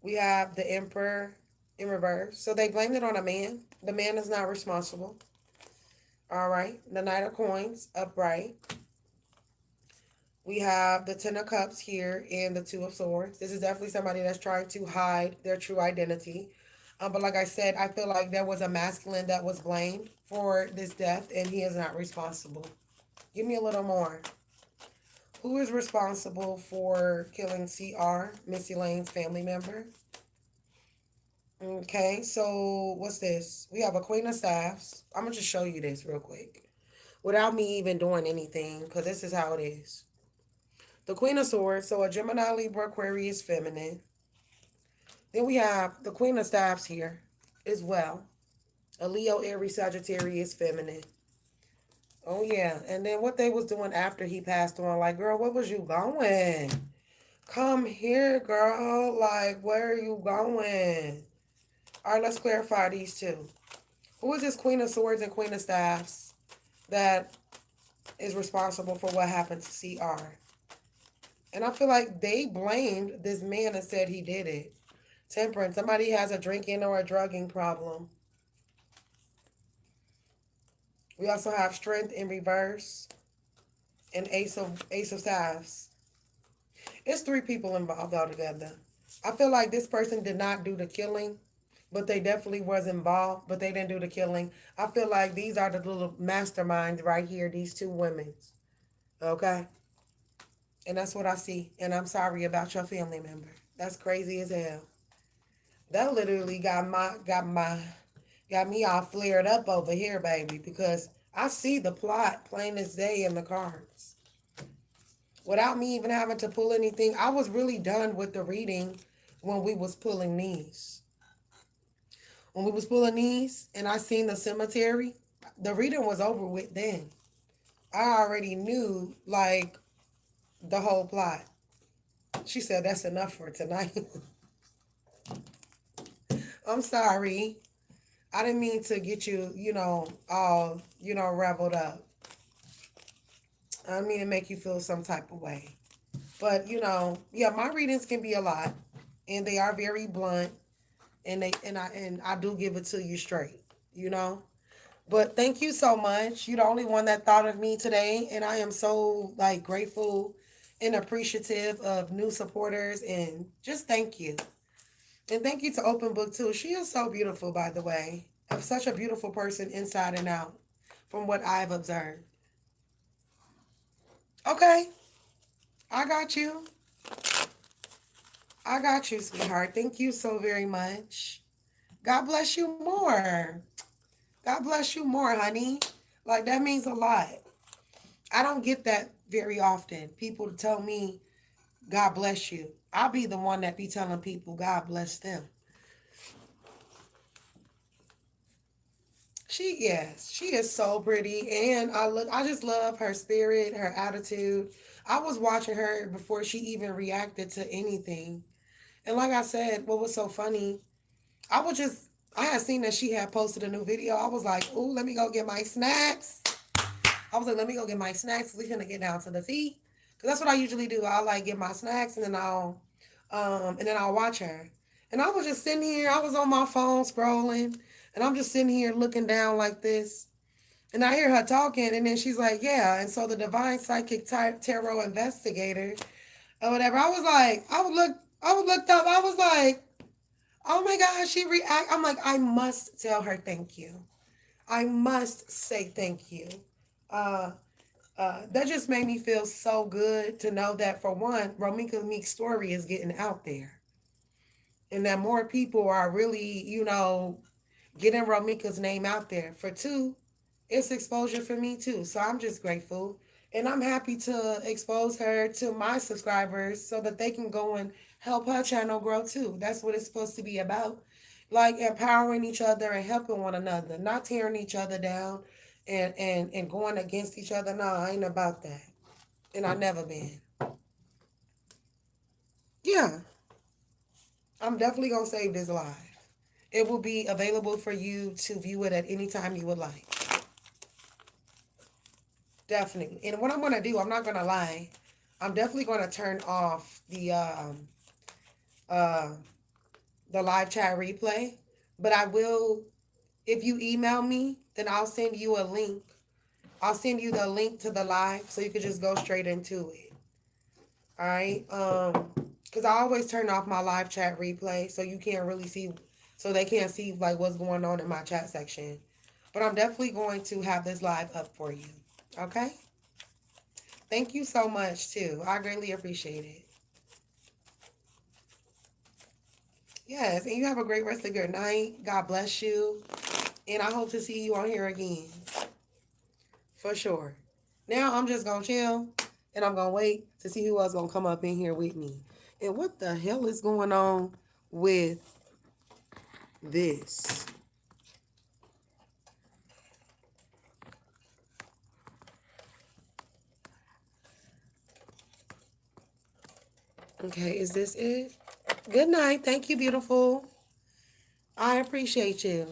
We have the Emperor in reverse. So they blamed it on a man. The man is not responsible. All right. The Knight of Coins upright. We have the Ten of Cups here and the Two of Swords. This is definitely somebody that's trying to hide their true identity. But like I said, I feel like there was a masculine that was blamed for this death, and he is not responsible. Give me a little more. Who is responsible for killing CR, Missy Lane's family member? Okay, so what's this? We have a Queen of Staffs. I'm going to just show you this real quick without me even doing anything, because this is how it is. The Queen of Swords, so a Gemini, Libra, Aquarius, feminine. Then we have the Queen of Staffs here as well. A Leo, Aries, Sagittarius, feminine. Oh yeah, and then what they was doing after he passed on, like, girl, what was you going? Come here, girl. Like, where are you going? All right, let's clarify these two. Who is this Queen of Swords and Queen of Staffs that is responsible for what happened to CR? And I feel like they blamed this man and said he did it. Temperance. Somebody has a drinking or a drugging problem. We also have Strength in reverse and Ace of Staffs. It's three people involved altogether. I feel like this person did not do the killing, but they definitely was involved, but they didn't do the killing. I feel like these are the little masterminds right here, these two women. Okay? And that's what I see. And I'm sorry about your family member. That's crazy as hell. That literally got me all flared up over here, baby, because I see the plot plain as day in the cards. Without me even having to pull anything, I was really done with the reading when we was pulling these. When we was pulling these and I seen the cemetery, the reading was over with then. I already knew, like, the whole plot. She said, that's enough for tonight. I'm sorry. I didn't mean to get you, all, reveled up. I didn't mean to make you feel some type of way. But, yeah, my readings can be a lot. And they are very blunt. And I do give it to you straight. But thank you so much. You're the only one that thought of me today. And I am so, like, grateful and appreciative of new supporters. And just thank you. And thank you to Open Book, too. She is so beautiful, by the way. Such a beautiful person inside and out, from what I've observed. Okay. I got you. I got you, sweetheart. Thank you so very much. God bless you more. God bless you more, honey. Like, that means a lot. I don't get that very often. People tell me, God bless you. I'll be the one that be telling people, God bless them. She is so pretty, and I just love her spirit, her attitude. I was watching her before she even reacted to anything. And like I said, what was so funny, I had seen that she had posted a new video. I was like, ooh, let me go get my snacks. I was like, let me go get my snacks. We're gonna get down to the tea. Cause that's what I usually do. I like get my snacks and then I'll watch her. And I was just sitting here, I was on my phone scrolling, and I'm just sitting here looking down like this. And I hear her talking, and then she's like, yeah. And so the Divine Psychic Tarot Investigator or whatever, I was looked up, I was like, oh my God, she react. I'm like, I must tell her thank you. I must say thank you. Uh, that just made me feel so good to know that, for one, Romika Meek's story is getting out there. And that more people are really, getting Romika's name out there. For two, it's exposure for me too. So I'm just grateful. And I'm happy to expose her to my subscribers so that they can go and help her channel grow too. That's what it's supposed to be about. Like, empowering each other and helping one another, not tearing each other down and going against each other. No, I ain't about that. And I never been. Yeah, I'm definitely going to save this live. It will be available for you to view it at any time you would like. Definitely. And what I'm going to do, I'm not going to lie, I'm definitely going to turn off the live chat replay. But I will, if you email me, then I'll send you a link. I'll send you the link to the live so you can just go straight into it. All right. Because I always turn off my live chat replay so you can't really see, so they can't see like what's going on in my chat section. But I'm definitely going to have this live up for you. Okay? Thank you so much too. I greatly appreciate it. Yes, and you have a great rest of your night. God bless you. And I hope to see you on here again. For sure. Now I'm just gonna chill and I'm gonna wait to see who else gonna come up in here with me. And what the hell is going on with this? Okay, is this it? Good night. Thank you, beautiful. I appreciate you.